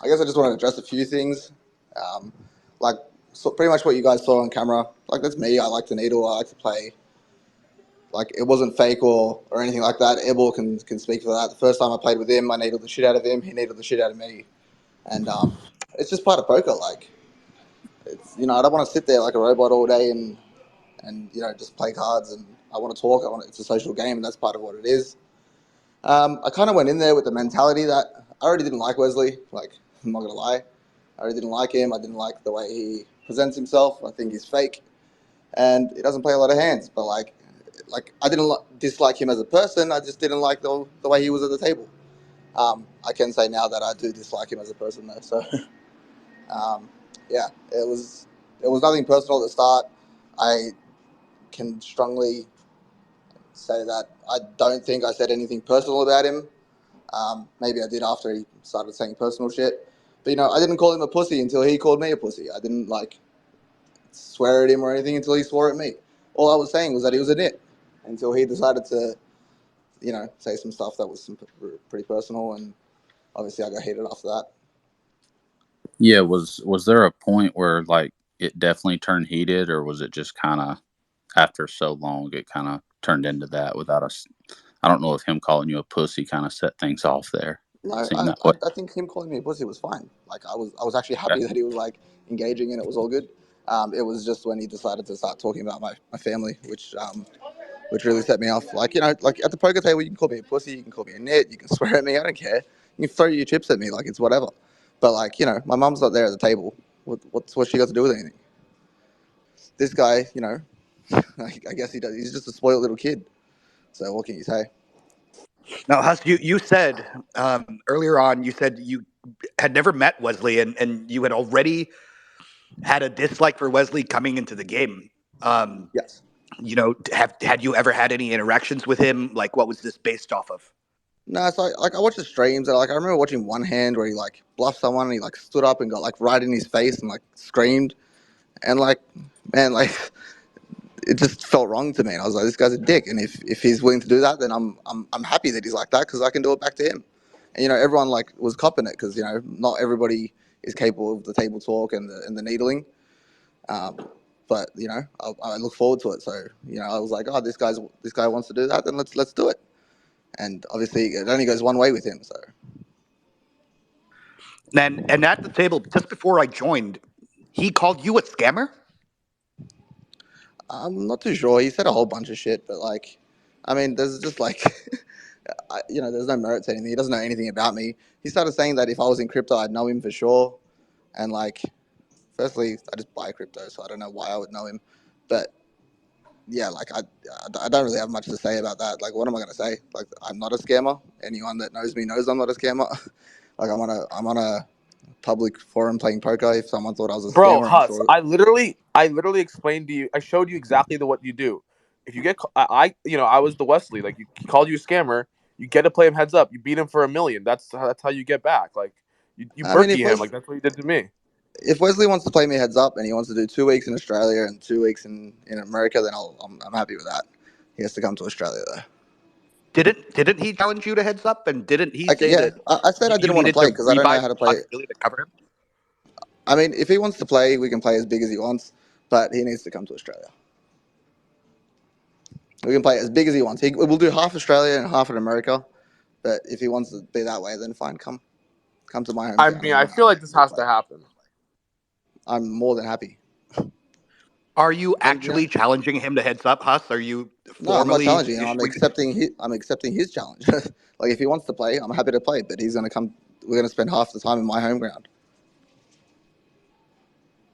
I guess I just want to address a few things. Um, like, so pretty much what you guys saw on camera. Like, that's me. I like to needle. I like to play. Like, it wasn't fake or anything like that. Airball can speak for that. The first time I played with him, I needled the shit out of him. He needled the shit out of me. And it's just part of poker. Like, it's, I don't want to sit there like a robot all day and just play cards. And I want to talk. It's a social game, and that's part of what it is. I kind of went in there with the mentality that I already didn't like Wesley. Like, I'm not gonna lie, I already didn't like him. I didn't like the way he presents himself. I think he's fake, and he doesn't play a lot of hands. But I didn't dislike him as a person. I just didn't like the way he was at the table. I can say now that I do dislike him as a person, though. So, um, yeah, it was nothing personal at the start. I can strongly say that I don't think I said anything personal about him. Maybe I did after he started saying personal shit. But, I didn't call him a pussy until he called me a pussy. I didn't, swear at him or anything until he swore at me. All I was saying was that he was a nit until he decided to, say some stuff that was pretty personal. And obviously I got heated after that. Yeah, was there a point where like it definitely turned heated, or was it just kind of after so long it kind of turned into that without us? I don't know if him calling you a pussy kind of set things off there. No, Seemed I, that I, way. I think him calling me a pussy was fine. Like, I was actually Okay. happy that he was, engaging and it was all good. It was just when he decided to start talking about my family, which really set me off. Like at the poker table, you can call me a pussy, you can call me a nit, you can swear at me. I don't care. You can throw your chips at me, like it's whatever. But my mum's not there at the table. What's she got to do with anything? This guy, I guess he does. He's just a spoiled little kid. So what can you say? Now, Huss, you said earlier on, you said you had never met Wesley and you had already had a dislike for Wesley coming into the game. Um, Yes. had you ever had any interactions with him? Like, what was this based off of? No, so I watched the streams and I remember watching one hand where he bluffed someone and he stood up and got right in his face and screamed and man, it just felt wrong to me. And I was like, this guy's a dick. And if he's willing to do that, then I'm happy that he's like that because I can do it back to him. And everyone was copping it because not everybody is capable of the table talk and the needling. But I look forward to it. So I was like, oh, this guy wants to do that, then let's do it. And obviously, it only goes one way with him. So And at the table, just before I joined, he called you a scammer? I'm not too sure. He said a whole bunch of shit, but I mean, there's just there's no merit to anything. He doesn't know anything about me. He started saying that if I was in crypto, I'd know him for sure. And firstly, I just buy crypto, so I don't know why I would know him. But yeah, I don't really have much to say about that. Like, what am I gonna say? Like, I'm not a scammer. Anyone that knows me knows I'm not a scammer. I'm on a public forum playing poker. If someone thought I was a Bro, scammer, I'm Huss, sure. I literally explained to you. I showed you exactly what you do. If you get, I was the Wesley. Like, he called you a scammer. You get to play him heads up. You beat him for 1 million. That's how you get back. Like, you I mean, Berkey him. Like, that's what you did to me. if Wesley wants to play me heads up and he wants to do 2 weeks in Australia and 2 weeks in America, then I'm happy with that. He has to come to Australia though. Didn't he challenge you to heads up? And didn't he say Yeah, that I said I you didn't want to needed play to because I don't know rebuy how to some play. Huss Billy to cover him? I mean, if he wants to play, we can play as big as he wants, but he needs to come to Australia. We can play as big as he wants. We'll do half Australia and half in America, but if he wants to be that way, then fine, come to my I hometown mean, and I feel like this we'll has play. to happen. I'm more than happy. Are you And actually challenging him to heads up, Huss? Are you no, I'm not formally challenging him. I'm issuing? accepting his challenge. Like, if he wants to play, I'm happy to play, but he's gonna come. We're gonna spend half the time in my home ground.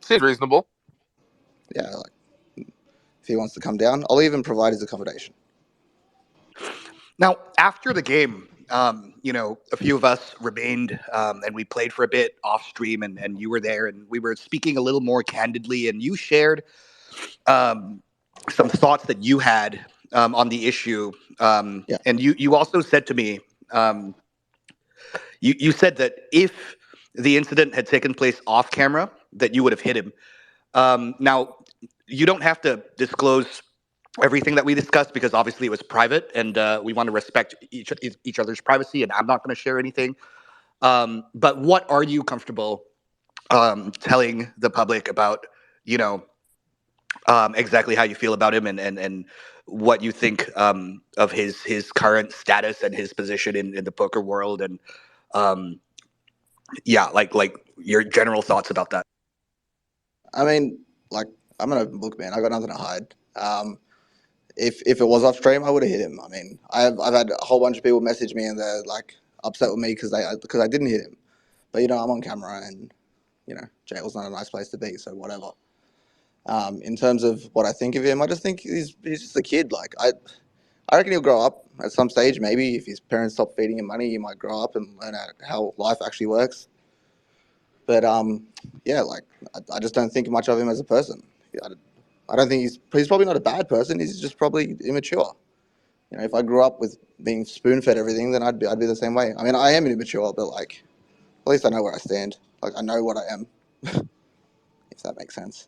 Seems reasonable. Yeah, if he wants to come down, I'll even provide his accommodation. Now, after the game, a few of us remained and we played for a bit off stream, and you were there, and we were speaking a little more candidly, and you shared um, some thoughts that you had on the issue. Yeah. And you also said to me, um, you said that if the incident had taken place off camera, that you would have hit him. Now, you don't have to disclose everything that we discussed because obviously it was private, and we want to respect each other's privacy. And I'm not going to share anything. But what are you comfortable telling the public about, exactly how you feel about him and what you think of his current status and his position in the poker world, and like your general thoughts about that. I mean, like, I'm an open book, man. I got nothing to hide. If it was off stream, I would have hit him. I mean, I've had a whole bunch of people message me and they're like upset with me because I didn't hit him. But I'm on camera, and jail's not a nice place to be, so whatever. In terms of what I think of him, I just think he's just a kid. Like, I reckon he'll grow up at some stage. Maybe if his parents stop feeding him money, he might grow up and learn how life actually works. But yeah, like, I just don't think much of him as a person. I don't think he's probably not a bad person. He's just probably immature. If I grew up with being spoon fed everything, then I'd be the same way. I mean, I am immature, but like, at least I know where I stand. Like, I know what I am, if that makes sense.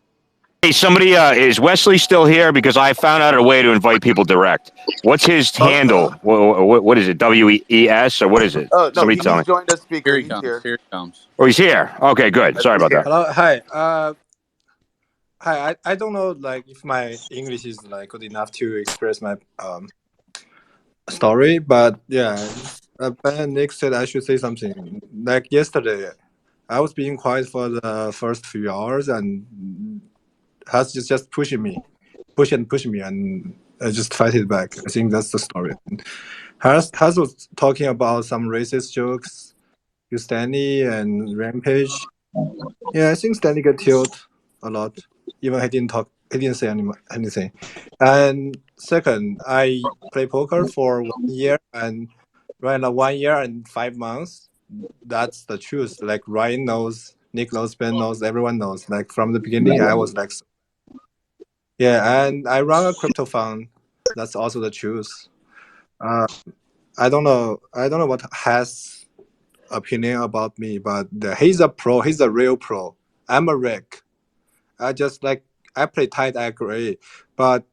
Hey, somebody, is Wesley still here? Because I found out a way to invite people direct. What's his handle? What is it? WES or what is it? Oh no, Somebody tell me. he's joined as speaker. Here he He's comes. here. Here he comes. Oh, he's here. Okay, good. Sorry about that. Hello, hi. Hi. I don't know, like, if my English is like good enough to express my story, but yeah, Ben Nick said I should say something. Like yesterday, I was being quiet for the first few hours, and Huss just push me, and I just fight it back. I think that's the story. Huss was talking about some racist jokes to Stanley and Rampage. Yeah, I think Stanley got killed a lot. Even he didn't say anything. And second, I play poker for 1 year, and right now 1 year and 5 months. That's the truth. Like, Ryan knows, Nick knows, Ben knows, everyone knows. Like, from the beginning, I was like, yeah, and I run a crypto fund. That's also the truth. I don't know what has opinion about me, but he's a pro. He's a real pro. I'm a wreck. I play tight, I agree, but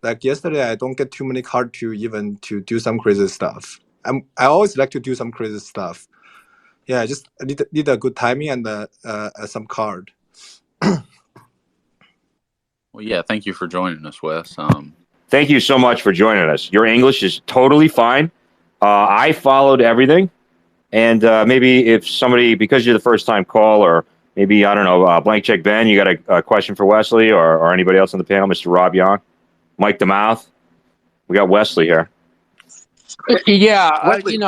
like yesterday, I don't get too many cards to do some crazy stuff. I always like to do some crazy stuff. Yeah, I just need a good timing and some card. Well, yeah. Thank you for joining us, Wes. Thank you so much for joining us. Your English is totally fine. I followed everything. And maybe if somebody, because you're the first time call, or maybe, I don't know, Blank Check Ben, you got a question for Wesley or anybody else on the panel, Mr. Rob Young, Mike DeMouth. We got Wesley here. Yeah, Wesley.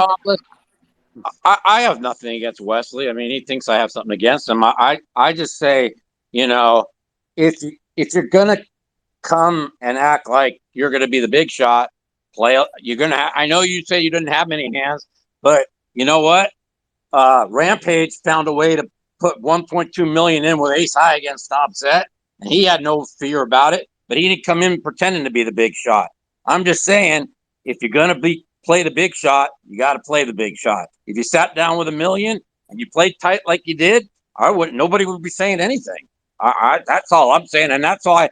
I have nothing against Wesley. I mean, he thinks I have something against him. I just say, if you're gonna come and act like you're gonna be the big shot, you're gonna. I know you say you didn't have many hands, but you know what? Rampage found a way to put 1.2 million in with ace high against stop set, and he had no fear about it. But he didn't come in pretending to be the big shot. I'm just saying, if you're gonna play the big shot, you got to play the big shot. If you sat down with $1 million and you played tight like you did, nobody would be saying anything. That's all I'm saying, and that's all.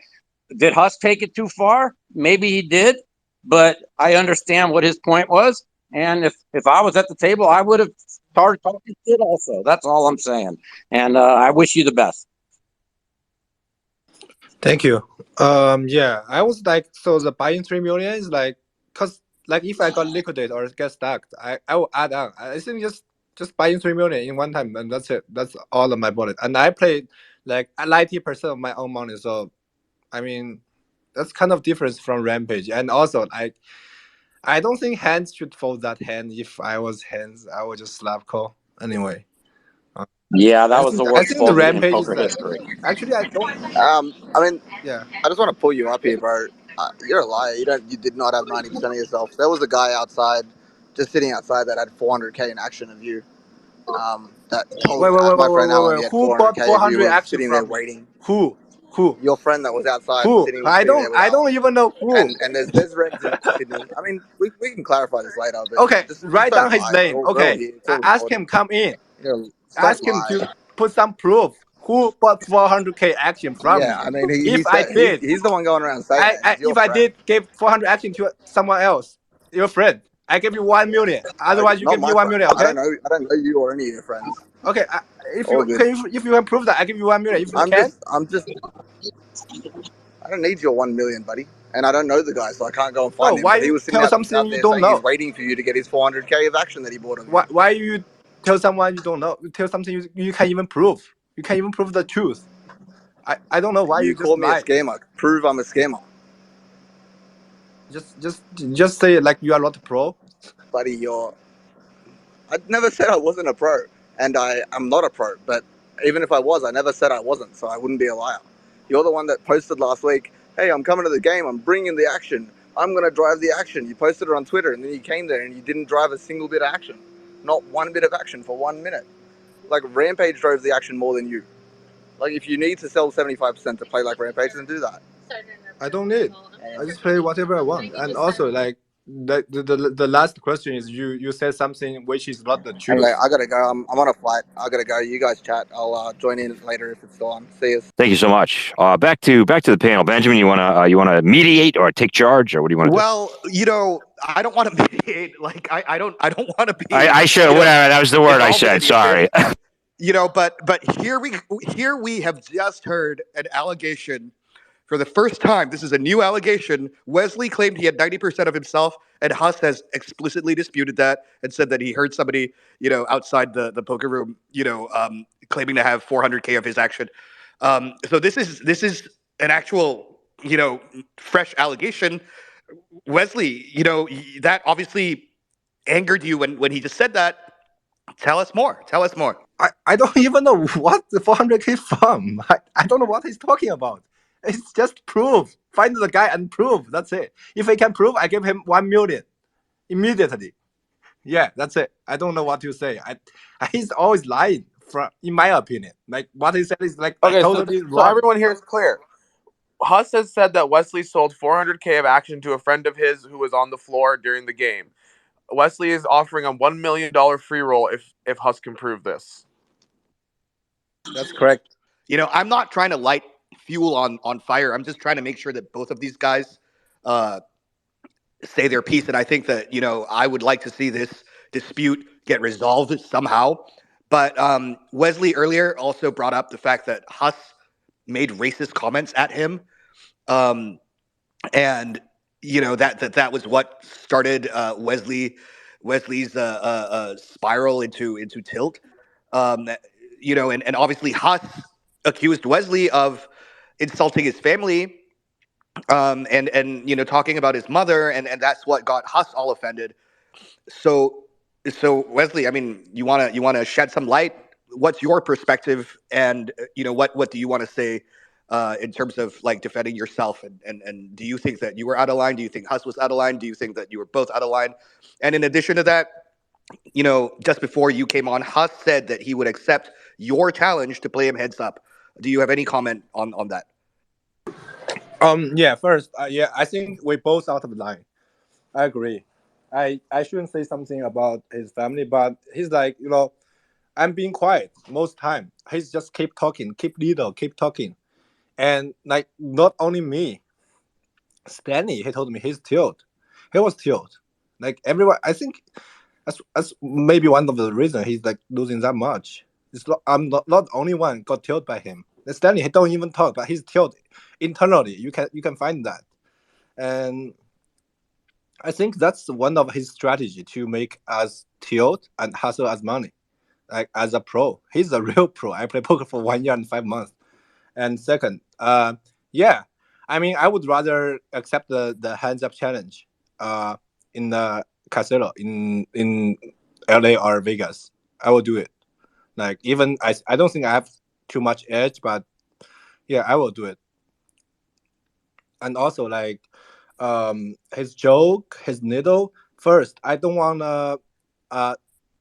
Did Huss take it too far? Maybe he did, but I understand what his point was. And if I was at the table, I would have started talking shit also. That's all I'm saying. And I wish you the best. Thank you. Yeah, I was like, so the buying 3 million is like, cause like if I got liquidated or get stuck, I will add on. I think just buying 3 million in one time, and that's it. That's all of my wallet. And I played like 90% of my own money. So, I mean, that's kind of different from Rampage. And also, I don't think hands should fold that hand. If I was hands, I would just slap call anyway. Yeah, that was the worst. I think the folding in Rampage is poker that. history. Actually, I don't. I mean, Yeah. I just want to pull you up here, bro. You're a liar. You did not have 90% of yourself. There was a guy outside, just sitting outside, that had 400k in action of you. That told my friend Alan he had Who bought 400k of 400 you was action sitting there from me? waiting. Who? Your friend that was outside Who? sitting I there don't. with I don't Alan. even know who. And there's Reds in Sydney. I mean, we can clarify this later. But Okay, just write don't down his lie. name. We're all Okay, here. It's all ask recorded. him come in. Ask him to put some proof. Who bought 400k action from me? Yeah, I mean, If he's the one going around saying that. He's your if I friend. did give 400 action to someone else, your friend, I give you 1 million. Otherwise, you Not give me my 1 friend. million. Okay. I don't know you or any of your friends. Okay. If All you good. can prove that, I give you 1 million. If you can, I'm just. I don't need your 1 million, buddy. And I don't know the guy, so I can't go and no. find him. Why But he you was sitting tell out something you there don't saying he's know? waiting for you to get his 400k of action that he bought of you. Why you tell someone you don't know? Tell something you can't even prove. You can't even prove the truth. I don't know why you You just call me a lie. scammer. Prove I'm a scammer, Just say it like you are not a pro. buddy. I never said I wasn't a pro, and I'm not a pro. But even if I was, I never said I wasn't, so I wouldn't be a liar. You're the one that posted last week, "Hey, I'm coming to the game. I'm bringing the action. I'm gonna drive the action." You posted it on Twitter, and then you came there and you didn't drive a single bit of action, not one bit of action for 1 minute. Like Rampage drove the action more than you. Like if you need to sell 75% to play like Rampage, then do that. I don't need. I just play whatever I want. And also, like the last question is you said something which is not the truth. Anyway, I gotta go. I'm on a flight. I gotta go. You guys chat. I'll join in later if it's still on. See you. Thank you so much. Back to the panel. Benjamin, you wanna mediate or take charge, or what do you want to do? Well, I don't want to mediate. Like I don't want to be. I should whatever. That was the word I said. Sorry. But here we have just heard an allegation for the first time. This is a new allegation. Wesley claimed he had 90% of himself, and Huss has explicitly disputed that and said that he heard somebody, outside the poker room, claiming to have 400k of his action. So this is an actual, fresh allegation. Wesley, that obviously angered you when he just said that. Tell us more. I don't even know what the 400k from. I don't know what he's talking about. It's just proof. Find the guy and prove. That's it. If he can prove, I give him 1 million immediately. Yeah, that's it. I don't know what to say. He's always lying. In my opinion, like what he said is like Okay, totally so wrong. everyone here is clear. Huss has said that Wesley sold 400k of action to a friend of his who was on the floor during the game. Wesley is offering a $1 million free roll if Huss can prove this. That's correct. I'm not trying to light fuel on fire. I'm just trying to make sure that both of these guys say their piece. And I think that, I would like to see this dispute get resolved somehow. But Wesley earlier also brought up the fact that Huss made racist comments at him. And that was what started Wesley's spiral into tilt. And obviously Huss accused Wesley of insulting his family, and talking about his mother, and that's what got Huss all offended. So Wesley, I mean, you wanna shed some light? What's your perspective, and what do you want to say in terms of like defending yourself, and do you think that you were out of line? Do you think Huss was out of line? Do you think that you were both out of line? And in addition to that, just before you came on, Huss said that he would accept your challenge to play him heads up. Do you have any comment on that? Yeah. First, I think we both out of line. I agree. I shouldn't say something about his family, but he's like, I'm being quiet most time. He's just keep talking, keep talking, and like not only me, Stanley. He told me he's tilt. He was tilt. Like everyone, I think that's maybe one of the reasons he's like losing that much. I'm not the only one got tilt by him. Stanley, he don't even talk, but he's tilt internally. You can find that, and I think that's one of his strategy to make us tilt and hustle as money. Like as a pro, he's a real pro. I play poker for 1 year and 5 months. And second, yeah, I mean, I would rather accept the hands up challenge, in the casino in LA or Vegas. I will do it. Like even I don't think I have too much edge, but yeah, I will do it. And also like, his joke, his needle. First, I don't wanna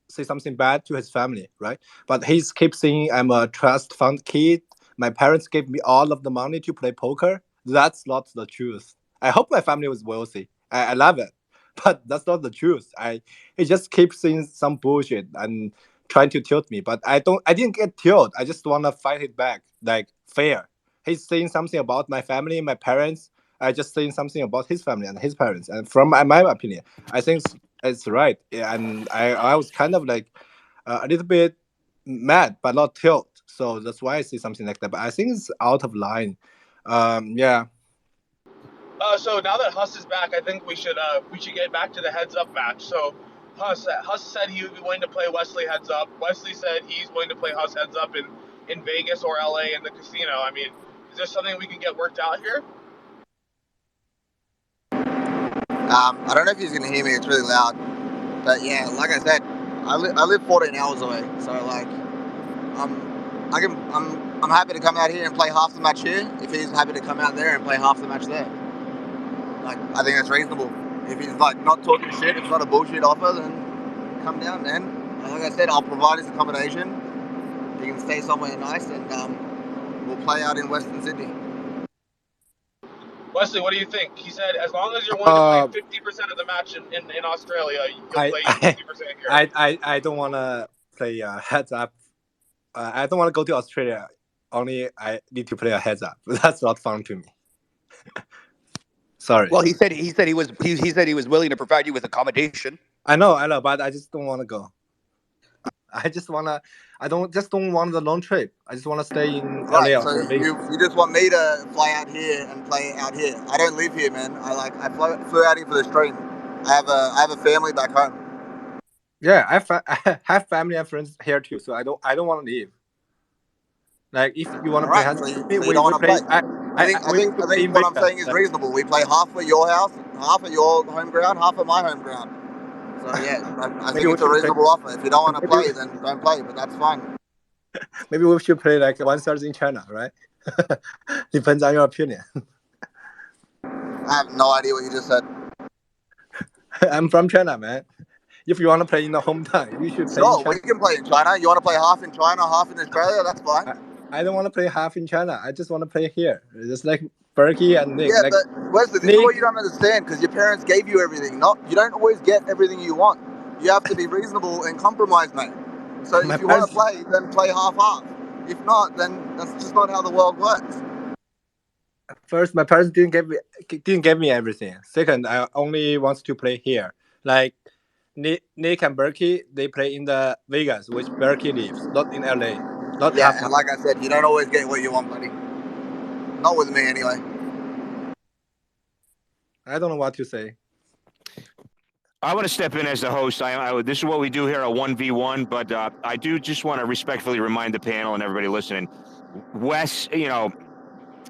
say something bad to his family, right? But he's keep saying I'm a trust fund kid. My parents gave me all of the money to play poker. That's not the truth. I hope my family was wealthy. I love it, but that's not the truth. He just keeps saying some bullshit and trying to tilt me. But I didn't get tilted. I just wanna fight it back, like fair. He's saying something about my family, my parents. I just saying something about his family and his parents. And from my opinion, I think It's right. Yeah, and I was kind of like a little bit mad, but not tilt. So that's why I say something like that. But I think it's out of line. Yeah. So now that Huss is back, I think we should get back to the heads up match. So Huss said he would be willing to play Wesley heads up. Wesley said he's willing to play Huss heads up in Vegas or LA in the casino. I mean, is there something we can get worked out here? I don't know if he's gonna hear me. It's really loud. But yeah, like I said, I live 14 hours away. So like, I'm happy to come out here and play half the match here. If he's happy to come out there and play half the match there, like I think that's reasonable. If he's like not talking shit, it's not a bullshit offer, then come down, man. And like I said, I'll provide his accommodation. He can stay somewhere nice, and we'll play out in Western Sydney. Wesley, what do you think? He said as long as you're willing to play 50% of the match in Australia, you'll play 50% here. I don't want to play heads up. I don't want to go to Australia. Only I need to play a heads up. That's not fun to me. Sorry. Well, he said he was willing to provide you with accommodation. I know, but I just don't want to go. I just wanna. I don't want the long trip. I just want to stay in Right, LA. so you just want me to fly out here and play out here. I don't live here, man. I flew out here for the stream. I have a family back home. Yeah, I have family and friends here too, so I don't want to leave. Like if you want to play, Right, so you don't want to play. I think what I'm saying is reasonable. We play half at your house, half at your home ground, half at my home ground. So yeah, I think it's a reasonable offer. If you don't want to play, then don't play, but that's fine. Maybe we should play like 1/3 in China, right? Depends on your opinion. I have no idea what you just said. I'm from China, man. If you want to play in the hometown, we should play in China. We can play in China. You want to play half in China, half in Australia? That's fine. I don't want to play half in China. I just want to play here. Just like Berkey and Nick. Yeah, but Wesley, this is what you don't understand, because your parents gave you everything. You don't always get everything you want. You have to be reasonable and compromise, mate. So if you want to play, then play half-half. If not, then that's just not how the world works. First, my parents didn't give me everything. Second, I only want to play here. Like Nick and Berkey, they play in the Vegas, which Berkey lives, not in LA. Yeah, and like I said, you don't always get what you want, buddy. Not with me, anyway. I don't know what to say. I want to step in as the host. This is what we do here, a 1v1, but I do just want to respectfully remind the panel and everybody listening, Wes,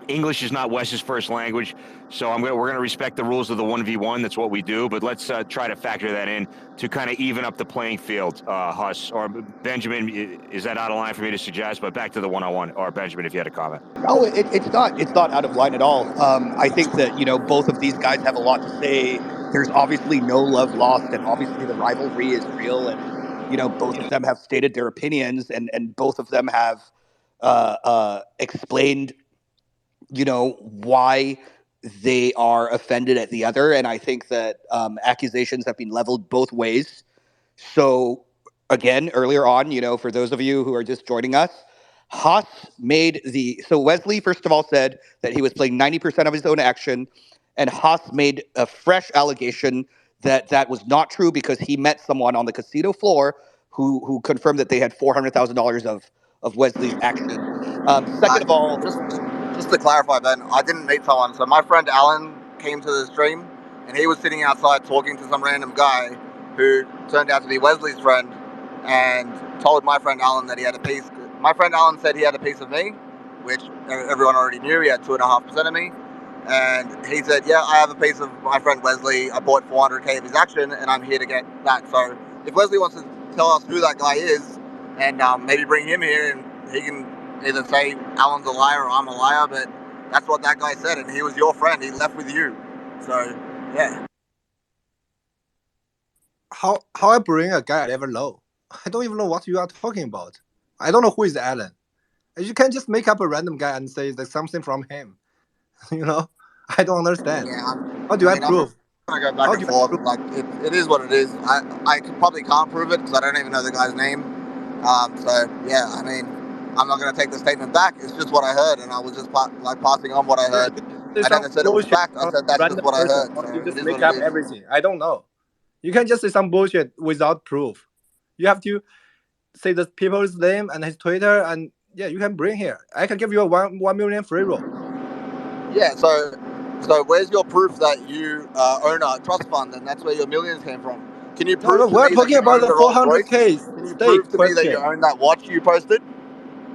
English is not Wes's first language, so we're going to respect the rules of the 1v1. That's what we do, but let's try to factor that in to kind of even up the playing field, Huss. Or Benjamin, is that out of line for me to suggest? But back to the one-on-one, or Benjamin, if you had a comment. No, it's not out of line at all. I think that, both of these guys have a lot to say. There's obviously no love lost, and obviously the rivalry is real, and, both of them have stated their opinions, and both of them have explained why they are offended at the other. And I think that accusations have been leveled both ways. So again, earlier on, for those of you who are just joining us, Huss so Wesley, first of all, said that he was playing 90% of his own action, and Huss made a fresh allegation that was not true because he met someone on the casino floor who confirmed that they had $400,000 of Wesley's action. Second of all, just to clarify, Ben, I didn't meet someone. So my friend Alan came to the stream, and he was sitting outside talking to some random guy who turned out to be Wesley's friend, and told my friend Alan that he had a piece. My friend Alan said he had a piece of me, which everyone already knew. He had 2.5% of me, and he said, "Yeah, I have a piece of my friend Wesley. I bought 400K of his action, and I'm here to get that." So if Wesley wants to tell us who that guy is, and maybe bring him here, and he can either say Alan's a liar or I'm a liar, but that's what that guy said, and he was your friend. He left with you. So, yeah. How I bring a guy I never know? I don't even know what you are talking about. I don't know who is Alan. You can't just make up a random guy and say there's something from him. I don't understand. Yeah, how do I prove? I'm gonna go back and forth. Like it is what it is. I probably can't prove it because I don't even know the guy's name. So yeah, I mean, I'm not going to take the statement back. It's just what I heard, and I was just passing on what I heard. I never said it was fact. I said that's just what I heard. So you just make up everything. I don't know. You can just say some bullshit without proof. You have to say the people's name and his Twitter, and yeah, you can bring here. I can give you a 1 million free roll. Yeah, so where's your proof that you own a trust fund and that's where your millions came from? Can you No, prove to we're me that talking you about own the the Rolls Royce? 400k Can you prove stake to me that you question. own that watch you posted?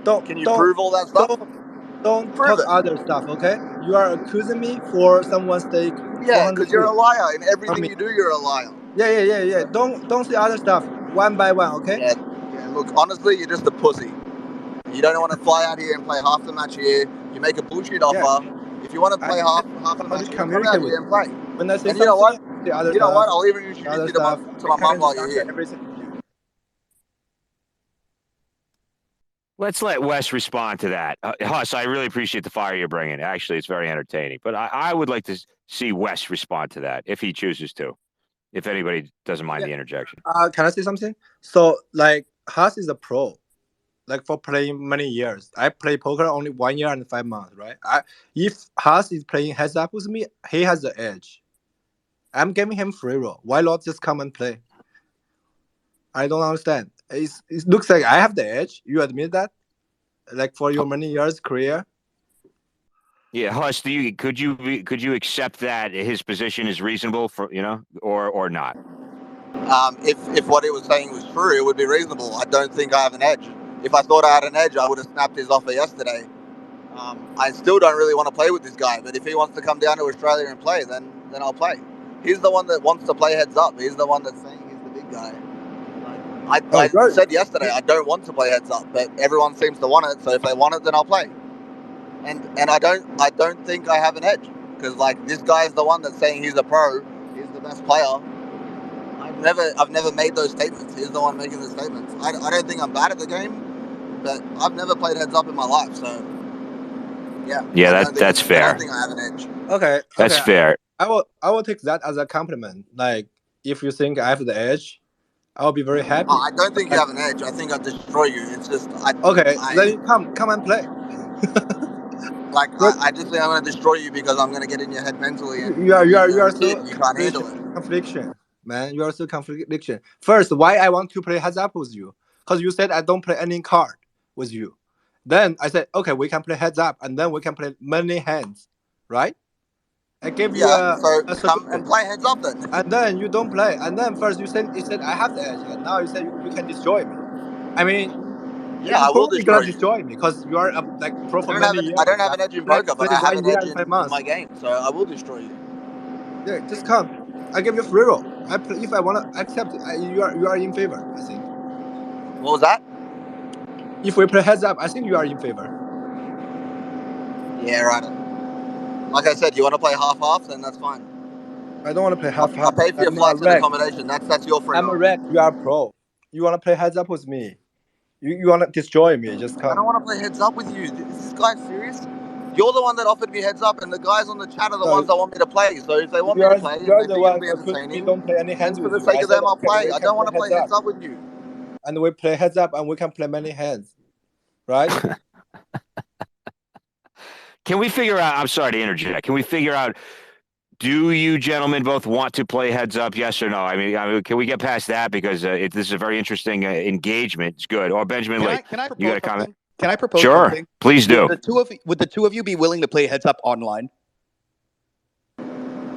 Don't Can you don't prove all that stuff? don't Prove talk it. other stuff, okay? You are accusing me for someone's stake Yeah, because you're 400k. a liar. In I everything mean, you do, you're a liar. yeah. Don't say other stuff one by one, okay? Yeah. Look, honestly, you're just a pussy. You don't want to fly out here and play half the match here. You make a bullshit Yeah. offer. If you want to I play half the how to match here, come out communicate with here you. and play. When I say And you know something, what? say other You know what? stuff, I'll even introduce other you to stuff. my I mum can't while just you're answer here. everything to you. Let's let Wes respond to that. Huss, I really appreciate the fire you're bringing. Actually, it's very entertaining. But I would like to see Wes respond to that if he chooses to, if anybody doesn't mind Yeah. the interjection. Can I say something? So, like, Huss is a pro, like, for playing many years. I play poker only 1 year and 5 months, right? If Huss is playing heads up with me, he has the edge. I'm giving him free roll. Why not just come and play? I don't understand. It looks like I have the edge. You admit that? Like, for your many years career? Yeah, Huss, could you accept that his position is reasonable for or not? If what he was saying was true, it would be reasonable. I don't think I have an edge. If I thought I had an edge, I would have snapped his offer yesterday. I still don't really want to play with this guy, but if he wants to come down to Australia and play, then I'll play. He's the one that wants to play heads up. He's the one that's saying he's the big guy. I said yesterday I don't want to play heads up, but everyone seems to want it. So if they want it, then I'll play. And I don't think I have an edge because like this guy is the one that's saying he's a pro. He's the best player. I've never made those statements. He's the one making the statements. I don't think I'm bad at the game, but I've never played heads up in my life. So yeah, that's fair. I don't think I have an edge. Okay, that's fair. I will take that as a compliment. Like, if you think I have the edge, I'll be very happy. I don't think you have an edge. I think I'd destroy you. It's just then you come and play. I just think I'm going to destroy you because I'm going to get in your head mentally. And You are you're a so kid, you can't handle it. confliction, man. You are so confliction. First, why I want to play heads up with you? Because you said I don't play any card with you. Then I said, okay, we can play heads up, and then we can play many hands, right? I gave you a come and play heads up then. And then you don't play. And then first you said I have the edge, and now you said you can destroy me. I mean, I will destroy you. Destroy me because you are like pro for many years. I don't have an edge in poker, but I have an edge in 5 months. my game, so I will destroy you. Yeah, just come. I give you free roll. If I wanna accept it, you are in favor. I think. What was that? If we play heads up, I think you are in favor. Yeah, right. Like I said, you want to play half, then that's fine. I don't want to play half. I'll pay for your flights and accommodation. That's your free roll. I'm a wreck. You are pro. You want to play heads up with me? You want to destroy me? Just come. I don't want to play heads up with you. Is this guy serious? You're the one that offered me heads up, and the guys on the chat are the ones that want me to play. So if they want me to play, and they think it'll be entertaining, don't play any hands for with the you. sake of them, I'll play. I don't want to play heads up with you. And we play heads up, and we can play many hands, right? Can we figure out? I'm sorry to interject. Can we figure out? Do you gentlemen both want to play heads up? Yes or no? I mean, can we get past that because this is a very interesting engagement. It's good. Or Benjamin, Can I propose you got a comment? Can I propose sure, something? Please do. Would the two of you be willing to play heads up online?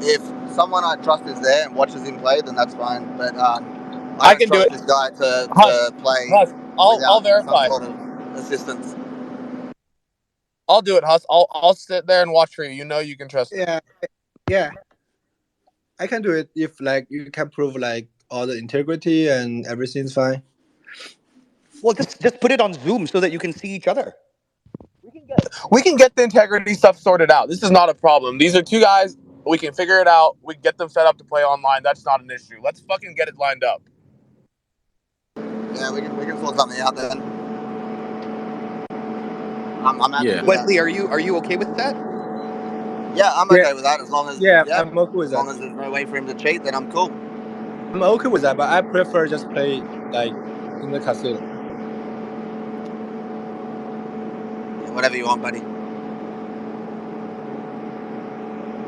If someone I trust is there and watches him play, then that's fine. But I can do it. This guy to play. Huss, I'll verify. Some sort of assistance. I'll do it, Huss. I'll sit there and watch for you. You know you can trust me. Yeah. I can do it if like you can prove like all the integrity and everything's fine. Well, just put it on Zoom so that you can see each other. We can get the integrity stuff sorted out. This is not a problem. These are two guys. We can figure it out. We can get them set up to play online. That's not an issue. Let's fucking get it lined up. Yeah, we can sort something out then. I'm happy to do Wesley, that. are you okay with that? Yeah, I'm okay with that as long as I'm okay with that. As long as there's no way for him to cheat, then I'm cool. I'm okay with that, but I prefer just play like in the casino. Yeah, whatever you want, buddy.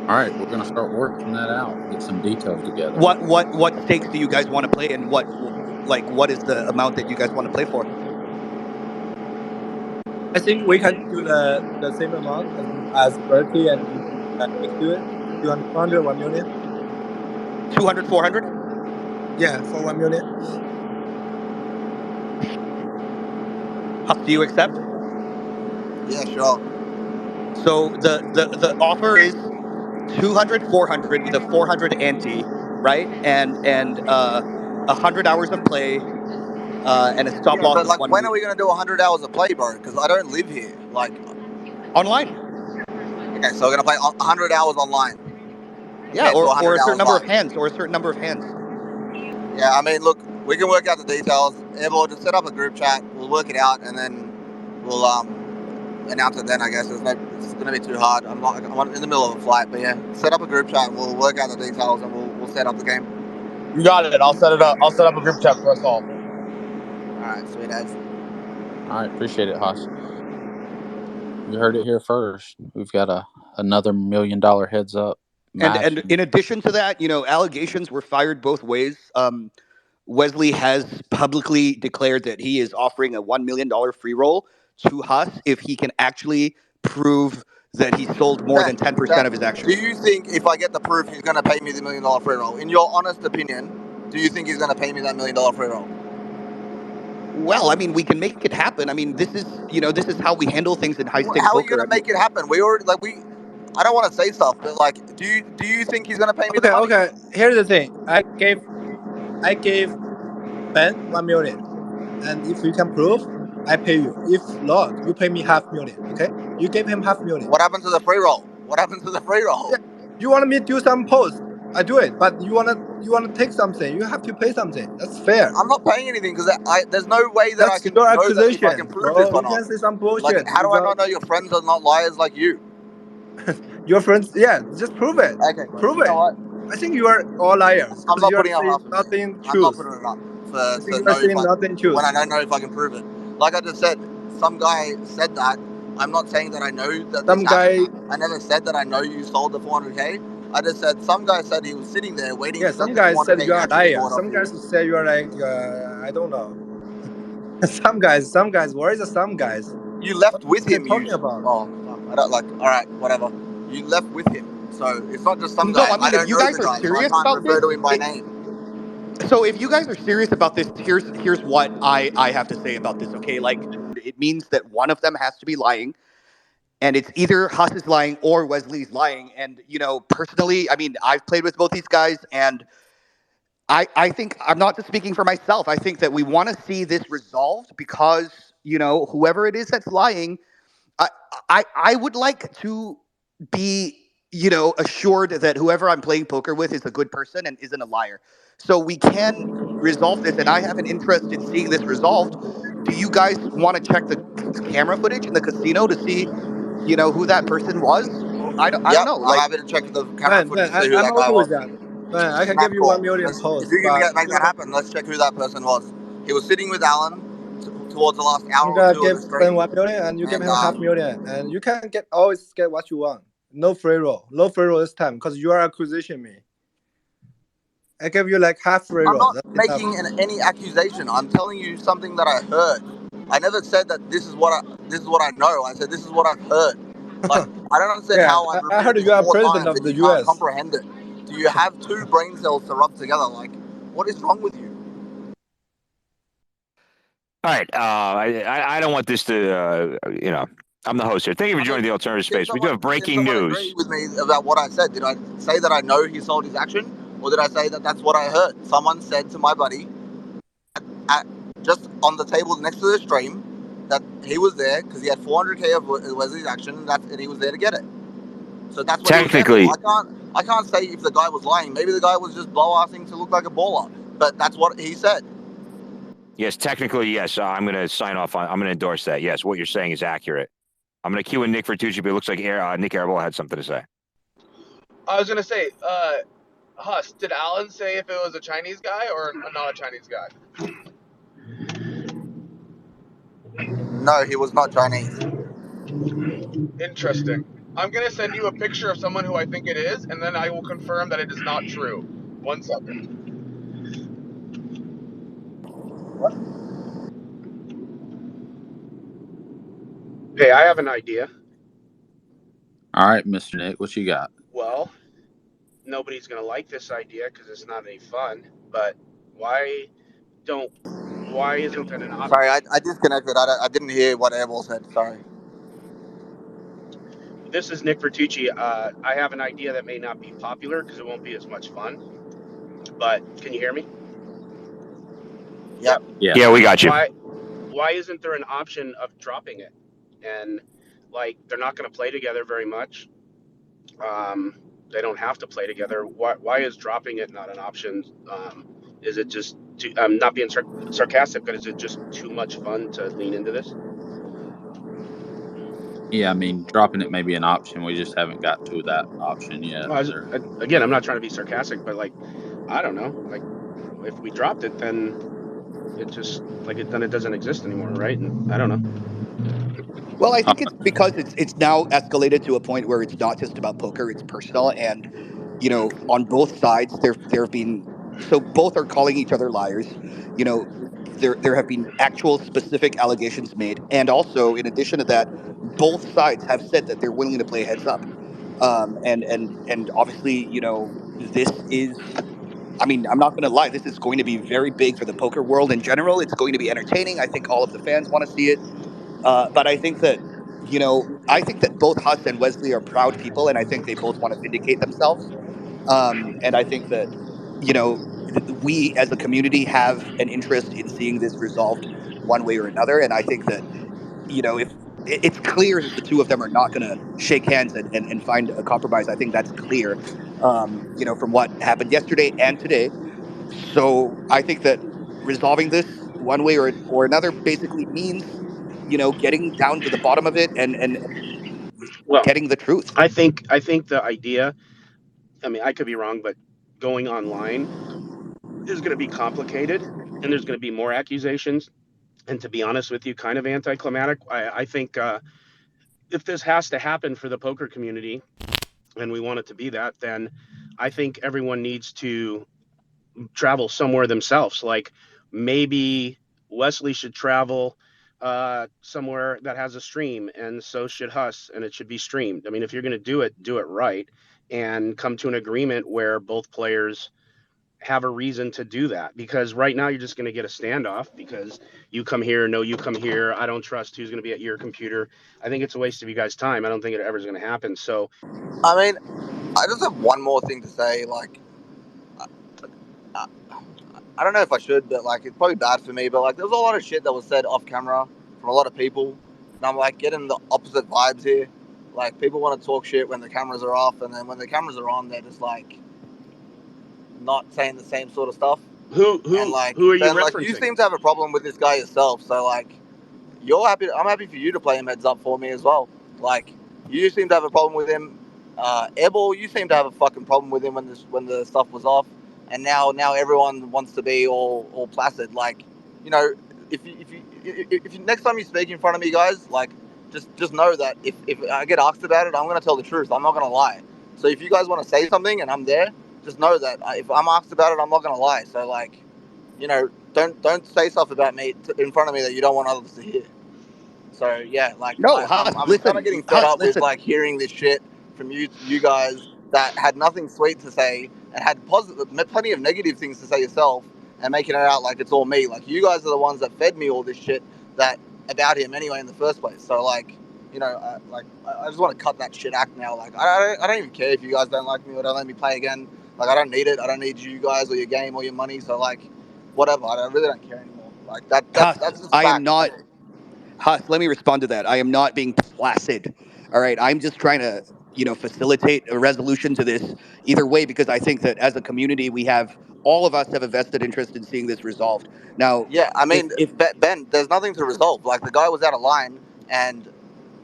All right, we're gonna start working that out. Get some details together. What stakes do you guys want to play, and what is the amount that you guys want to play for? I think we can do the same amount as Berkeley and Nick do it. 200, 400, 1 million. 200, 400? Yeah, for 1 million. Huss, do you accept? Yeah, sure. So the offer is 200, 400 with a 400 ante, right? And 100 hours of play, and a stop Yeah, loss but of like, 1 when are million. we gonna do 100 hours of play, bro? Because I don't live here. Like, Online. okay, so we're gonna play 100 hours online Yeah, compared to or 100 a certain hours number of live. hands, or a certain number of hands. Yeah, I mean, look, we can work out the details. Airball, just set up a group chat. We'll work it out, and then we'll announce it then. I guess it's gonna be too hard. I'm in the middle of a flight, but yeah, set up a group chat. And we'll work out the details, and we'll set up the game. You got it. I'll set it up. I'll set up a group chat for us all. All right, sweet as. All right, appreciate it, Haas. You heard it here first. We've got another $1 million heads up match. And in addition to that, allegations were fired both ways. Wesley has publicly declared that he is offering a $1 million free roll to Huss if he can actually prove that he sold more than 10% of his Do actions. you think if I get the proof, he's gonna pay me the $1 million free roll? In your honest opinion, do you think he's gonna pay me that $1 million free roll? Well, I mean, we can make it happen. I mean, this is how we handle things in high stakes How are you poker. gonna make it happen? We already I don't want to say stuff, but like, do you think he's gonna pay me the money? Okay. Here's the thing. I gave Ben 1 million, and if you can prove, I pay you. If not, you pay me $500,000. Okay? You gave him $500,000. What happened to the free roll? What happened to the free roll? Yeah. You want me to do some post? I do it, but you wanna take something. You have to pay something. That's fair. I'm not paying anything because there's no way that I That's can your know that if I can accusation, prove bro. this or You not. can say some bullshit. Like, how do I not know your friends are not liars like you? Your friends? Yeah, just prove it. Okay, Prove you it. know what? I think you are all liars. I'm not You are putting up saying half of it. nothing I'm not truth. putting it up I to think you know are saying nothing when truth. I don't know if I can prove it. Like I just said, some guy said that. I'm not saying that I know that Some this guy, happened. I never said that I know you sold the 400K. I just said some guy said he was sitting there waiting yeah, for some this guys said 400K you are a actually liar. bought off Some you. guys say you are like, I don't know. Some guys. Where is the some guys? You left What with are you him. talking about? Oh, I don't like. All right, whatever. You left with him, so it's not just some No, guy. I I mean, if don't you know guys the are guy, so I serious can't about refer this, to him by name. so if you guys are serious about this, here's what I have to say about this. Okay, like it means that one of them has to be lying, and it's either Huss is lying or Wesley's lying. And personally, I mean, I've played with both these guys, and I think I'm not just speaking for myself. I think that we want to see this resolved because whoever it is that's lying, I I would like to be assured that whoever I'm playing poker with is a good person and isn't a liar. So we can resolve this, and I have an interest in seeing this resolved. Do you guys want to check the camera footage in the casino to see who that person was? I don't Yep, know. I'm Like, happy to check the camera footage to see who I'm that guy okay with was. that. Man, I can Snap give you call. 1 million If post, you can but make that happen, let's check who that person was. He was sitting with Alan towards the last hour I'm or gonna two of give the Ben stream, 1 million, and you give and him $500,000, and you can always get what you want. No free roll, this time because you are accusing me. I give you like half free I'm roll. not That's making any accusation. I'm telling you something that I heard. I never said that this is what I know. I said this is what I've heard. Like, I don't understand Yeah, how I've I heard repeated this you are 4 president times of and the you can't US. comprehend it. Do you have 2 brain cells to rub together? Like, what is wrong with you? All right. I don't want this to, I'm the host here. Thank you for joining the alternative space. We do have breaking news. Agree with me about what I said. Did I say that I know he sold his action, or did I say that that's what I heard? Someone said to my buddy, just on the table next to the stream, that he was there because he had 400K of Wesley's action, and he was there to get it. So that's what Technically, he was there for. I can't say if the guy was lying. Maybe the guy was just blow-assing to look like a baller, but that's what he said. yes, technically, yes. I'm going to sign off on. I'm going to endorse that. Yes, what you're saying is accurate. I'm going to cue in Nick Vertucci, but it looks like Nik Airball had something to say. I was gonna say, Huss, did Alan say if it was a Chinese guy or not a Chinese guy? No, he was not Chinese. Interesting. I'm gonna send you a picture of someone who I think it is, and then I will confirm that it is not true. 1 second. Hey, I have an idea. All right, Mr. Nick, what you got? Well, nobody's gonna like this idea because it's not any fun. But why don't? Why isn't that an option? Sorry, I disconnected. I didn't hear what Airball said. Sorry. This is Nick Vertucci. I have an idea that may not be popular because it won't be as much fun. But can you hear me? Yep. Yeah, we got you. Why isn't there an option of dropping it? And like they're not going to play together very much. They don't have to play together. Why is dropping it not an option? Is it just too, I'm not being sarcastic, but is it just too much fun to lean into this? Yeah, I mean, dropping it may be an option. We just haven't got to that option yet. Well, again, I'm not trying to be sarcastic, but like, I don't know. Like, if we dropped it, then it just then it doesn't exist anymore, right? And I don't know. Well, I think it's because it's now escalated to a point where it's not just about poker; it's personal, and on both sides there have been, so both are calling each other liars. You know, there have been actual specific allegations made, and also in addition to that, both sides have said that they're willing to play heads up. And obviously, this is. I mean, I'm not going to lie. This is going to be very big for the poker world in general. It's going to be entertaining. I think all of the fans want to see it. But I think that both Huss and Wesley are proud people, and I think they both want to vindicate themselves. And I think that, we as a community have an interest in seeing this resolved one way or another. And I think that, if it's clear that the two of them are not going to shake hands and find a compromise, I think that's clear, from what happened yesterday and today. So I think that resolving this one way or another basically means, getting down to the bottom of it and Well, getting the truth. I think the idea. I mean, I could be wrong, but going online is going to be complicated, and there's going to be more accusations. And to be honest with you, kind of anticlimactic. I think if this has to happen for the poker community, and we want it to be that, then I think everyone needs to travel somewhere themselves. Like maybe Wesley should travel somewhere that has a stream, and so should Huss, and it should be streamed. I mean, if you're going to do it right, and come to an agreement where both players have a reason to do that. Because right now you're just going to get a standoff because you come here, no, you come here. I don't trust who's going to be at your computer. I think it's a waste of you guys' time. I don't think it ever is going to happen. So, I mean, I just have one more thing to say. Like, I don't know if I should, but like, it's probably bad for me. But like, there was a lot of shit that was said off camera from a lot of people, and I'm like getting the opposite vibes here. Like, people want to talk shit when the cameras are off, and then when the cameras are on, they're just like not saying the same sort of stuff. who And like, who are you then like, referencing? you seem to have a problem with this guy yourself. So like, you're happy. I'm happy for you to play him heads up for me as well. Like, you seem to have a problem with him. Airball, you seem to have a fucking problem with him when the stuff was off, and now everyone wants to be all placid. Like, if you next time you speak in front of me, guys, like, just know that if I get asked about it, I'm gonna tell the truth. I'm not gonna lie. So if you guys want to say something and I'm there, just know that if I'm asked about it, I'm not gonna lie. So like, don't say stuff about me in front of me that you don't want others to hear. So yeah, like No, Huss, I'm listen, kind of getting fed Huss, up with listen. like hearing this shit from you guys that had nothing sweet to say and had plenty of negative things to say yourself, and making it out like it's all me. Like, you guys are the ones that fed me all this shit that about him anyway in the first place. So like, I just want to cut that shit act now. Like, I don't even care if you guys don't like me or don't let me play again. Like, I don't need it. I don't need you guys or your game or your money. So like, whatever. I really don't care anymore. Like Huss, that's just I am fact. not. Huss, let me respond to that. I am not being placid. All right. I'm just trying to, facilitate a resolution to this either way, because I think that as a community, all of us have a vested interest in seeing this resolved. Now, Yeah, I mean, if Ben, there's nothing to resolve. Like, the guy was out of line, and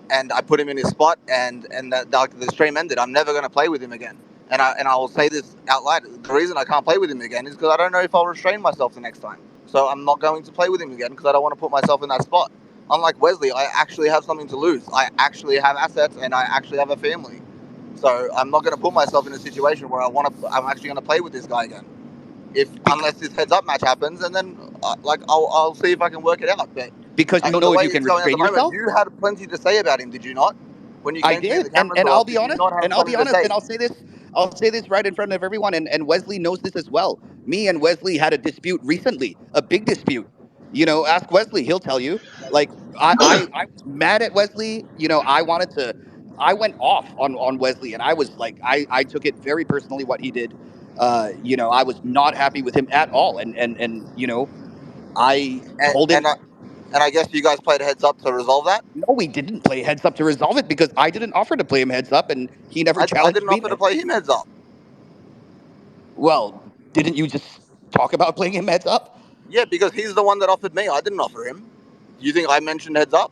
I put him in his spot, and the stream ended. I'm never going to play with him again. And I will say this out loud. The reason I can't play with him again is because I don't know if I'll restrain myself the next time. So I'm not going to play with him again because I don't want to put myself in that spot. Unlike Wesley, I actually have something to lose. I actually have assets, and I actually have a family. So I'm not going to put myself in a situation where I'm actually going to play with this guy again. Unless this heads up match happens, and then I'll see if I can work it out. But because you the know if way you can it's going at the restrain moment, yourself. you had plenty to say about him, did you not? When you I came to me at did, the camera and I'll talk, be did you honest, not have something to say? and I'll say this right in front of everyone, and Wesley knows this as well. Me and Wesley had a dispute recently, a big dispute. You know, ask Wesley; he'll tell you. Like I was mad at Wesley. You know, I went off on Wesley, and I was like, I took it very personally what he did. You know, I was not happy with him at all, and you know, I And told him. and, uh, and I guess you guys played heads up to resolve that. No, we didn't play heads up to resolve it because I didn't offer to play him heads up, and he never I challenged didn't me offer to to heads. play him heads up. Well, didn't you just talk about playing him heads up? Yeah, because he's the one that offered me. I didn't offer him. You think I mentioned heads up?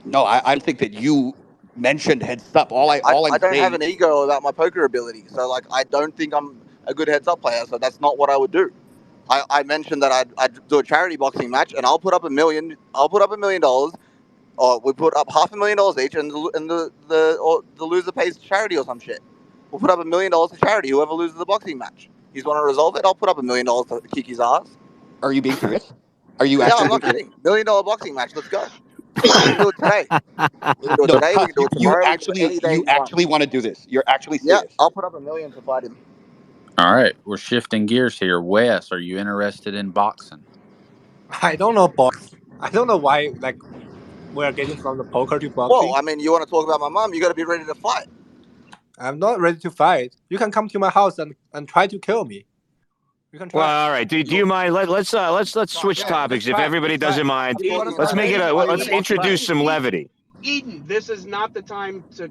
No, I think that you mentioned heads up. All I I'm don't have saying. an ego about my poker ability. So, like, I don't think I'm a good heads up player. So that's not what I would do. I mentioned that I'd do a charity boxing match, and I'll put up $1 million. I'll put up $1 million, or we put up $500,000 each, and the loser pays charity or some shit. We'll put up $1 million to charity. Whoever loses the boxing match. He's want to resolve it. I'll put up $1 million to kick his ass. Are you being serious? Are you Yeah, actually I'm not being kidding. $1 million boxing match. Let's go. We can do it today. We can do it no? today. We Huss, can do it tomorrow. We can do it any day you you want. actually want to do this? You're actually Yeah, serious? I'll put up $1 million to fight him. All right, we're shifting gears here. Wes, are you interested in boxing? I don't know box. I don't know why we're getting from the poker to Well, boxing. I mean, you want to talk about my mom? You got to be ready to fight. I'm not ready to fight. You can come to my house and try to kill me. You can try. Well, all right. Do you mind? Let's switch topics if everybody doesn't mind. Let's make it let's introduce some levity. Eden, this is not the time to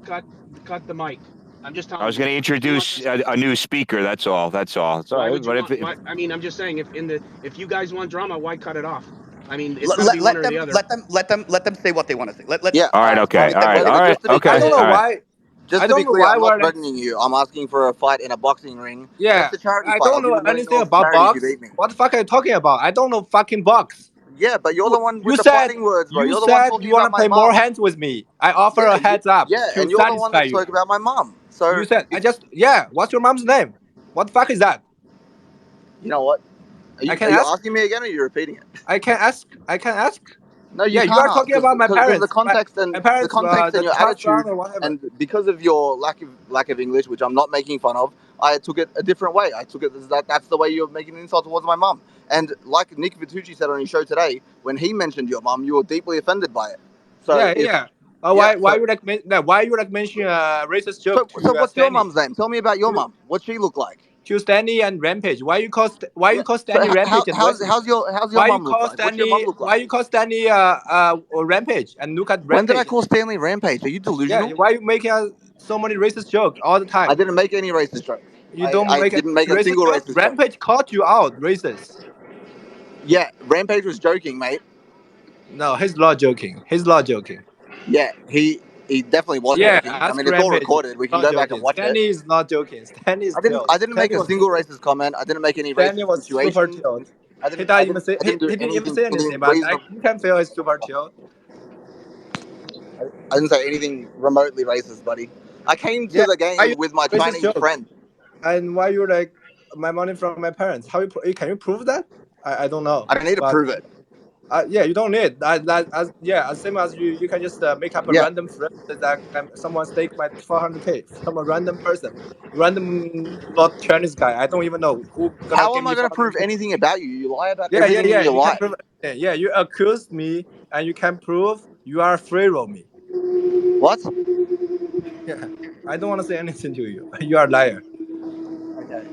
cut the mic. I'm just telling you. I was going to introduce a new speaker. That's all. It's all Why right. would you But want? I mean, I'm just saying, if you guys want drama, why cut it off? I mean, it's got to be one or the other. Let them say what they want to say. Let's. Yeah. all right. Okay. All right. All right. Just to be Okay. I don't know All right. why. Just I to be don't know clear, why I'm we're not threatening you. I'm asking for a fight in a boxing ring. Yeah, Just a charity I fight. I'll don't give know $1 million anything to about charity if you box. beat me. What the fuck are you talking about? I don't know fucking box. Yeah, but you're the one with You the said fighting words, bro. you You're the one said talking you want about to my play more mom. hands with me. I offer Yeah, a heads up to and you're the one satisfy that you. spoke about my mom. So You said what's your mom's name? What the fuck is that? you know what? Are I you can ask. asking me again, or are you repeating it? I can ask. No, you Yeah, you can't are ask talking about my because the parents. context My parents, and the your trust fund attitude, or whatever. and because of your lack of English, which I'm not making fun of, I took it a different way. I took it as that's the way you're making an insult towards my mum. And like Nick Vitucci said on his show today, when he mentioned your mum, you were deeply offended by it. So Yeah. yeah, Why you mention a racist joke so to what's your Stanley? mum's name? Tell me about your mum. What's she look like? To Stanley and Rampage. Why you call Yeah. So Stanley Rampage and Wesley? how's your mum look like? What's your mum look Why like? you call Stanley Rampage and look at When did I Rampage? call Stanley Rampage? Are you Yeah, delusional? why you making so many racist jokes all the I time? didn't make any racist jokes. You don't I make a didn't make a racist single joke. racist joke. Rampage caught you out racist. Yeah, Rampage was joking, mate. No, he's not joking. He's not joking. Yeah, he definitely was Yeah, joking. I ask mean, it's all Rampage. recorded. We can Not go back and joking. watch it. Stanley is not joking. Stanley is chilled. I didn't make Stanley a was single racist comment. I didn't make any Stanley racist was super situations. chilled. I He didn't do didn't even anything say anything, but reasonable. you can feel he's super chilled. I didn't say anything remotely racist, buddy. I came to Yeah, the why you game with my racist Chinese joke? friend. And why you like my money from my parents? How can you prove that? I don't know. I don't need to But prove it. yeah, you don't need as same as you can just make up a Yeah. random phrase that someone stake my 400k, some random person, random not Chinese guy. I don't even know who gonna How give am I me going to prove 400k. anything about you? You lie about Yeah. everything and you You can lie. prove. Yeah, you accused me and you can prove you are free roll me. What? Yeah, I don't want to say anything to you. You are a liar. Okay.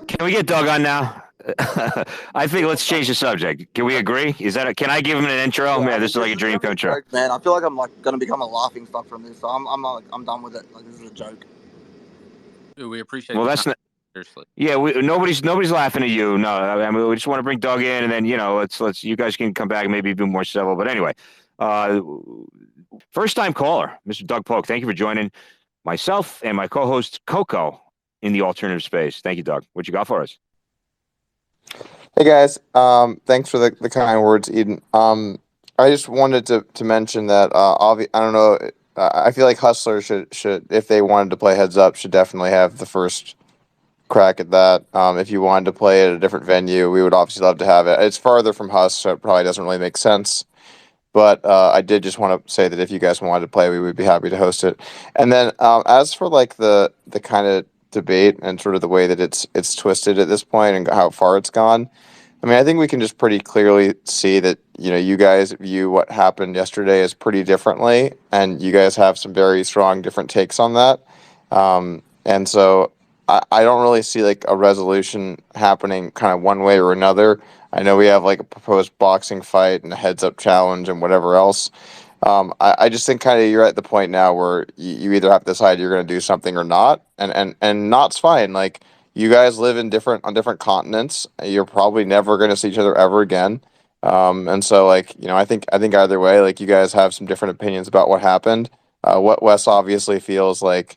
Can we get Doug on now? I think let's change the subject. Can we agree? Can I give him an intro? Yeah, Man, this is like a dream come true. Joke, man. I feel like I'm like going to become a laughing stock from this. So I'm done with it. Like, this is a joke. Dude, we appreciate. Well, the that's time. not. Seriously. Yeah, nobody's laughing at you. No, I mean we just want to bring Doug in, and then let's you guys can come back and maybe be more civil. But anyway, first time caller, Mr. Doug Polk. Thank you for joining myself and my co-host Coco in the alternative space. Thank you, Doug. What you got for us? Hey guys, thanks for the kind words, Eden. I just wanted to mention that I don't know. I feel like Hustler should if they wanted to play heads up should definitely have the first crack at that. If you wanted to play at a different venue, we would obviously love to have it. It's farther from Huss, so it probably doesn't really make sense. But I did just want to say that if you guys wanted to play, we would be happy to host it. And then as for like the kind of debate and sort of the way that it's twisted at this point and how far it's gone. I mean, I think we can just pretty clearly see that, you guys view what happened yesterday as pretty differently, and you guys have some very strong different takes on that. And so I don't really see like a resolution happening kind of one way or another. I know we have like a proposed boxing fight and a heads up challenge and whatever else. I just think kind of you're at the point now where you either have to decide you're going to do something or not, and not's fine. Like you guys live in different continents. You're probably never going to see each other ever again. And so like I think either way, like you guys have some different opinions about what happened. What Wes obviously feels like,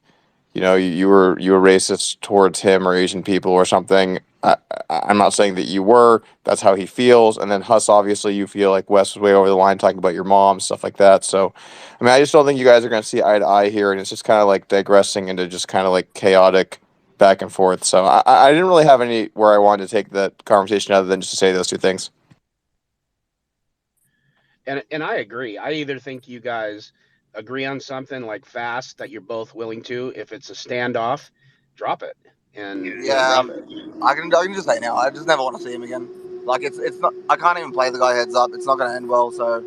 you were racist towards him or Asian people or something. I'm not saying that you were. That's how he feels. And then Huss, obviously, you feel like Wes was way over the line talking about your mom, stuff like that. So, I mean, I just don't think you guys are going to see eye to eye here, and it's just kind of like digressing into just kind of like chaotic back and forth. So, I didn't really have any where I wanted to take the conversation other than just to say those two things. And I agree. I either think you guys agree on something like fast that you're both willing to. If it's a standoff, drop it and Yeah, drop it. I can just say now. I just never want to see him again. Like it's not. I can't even play the guy heads up. It's not going to end well. So,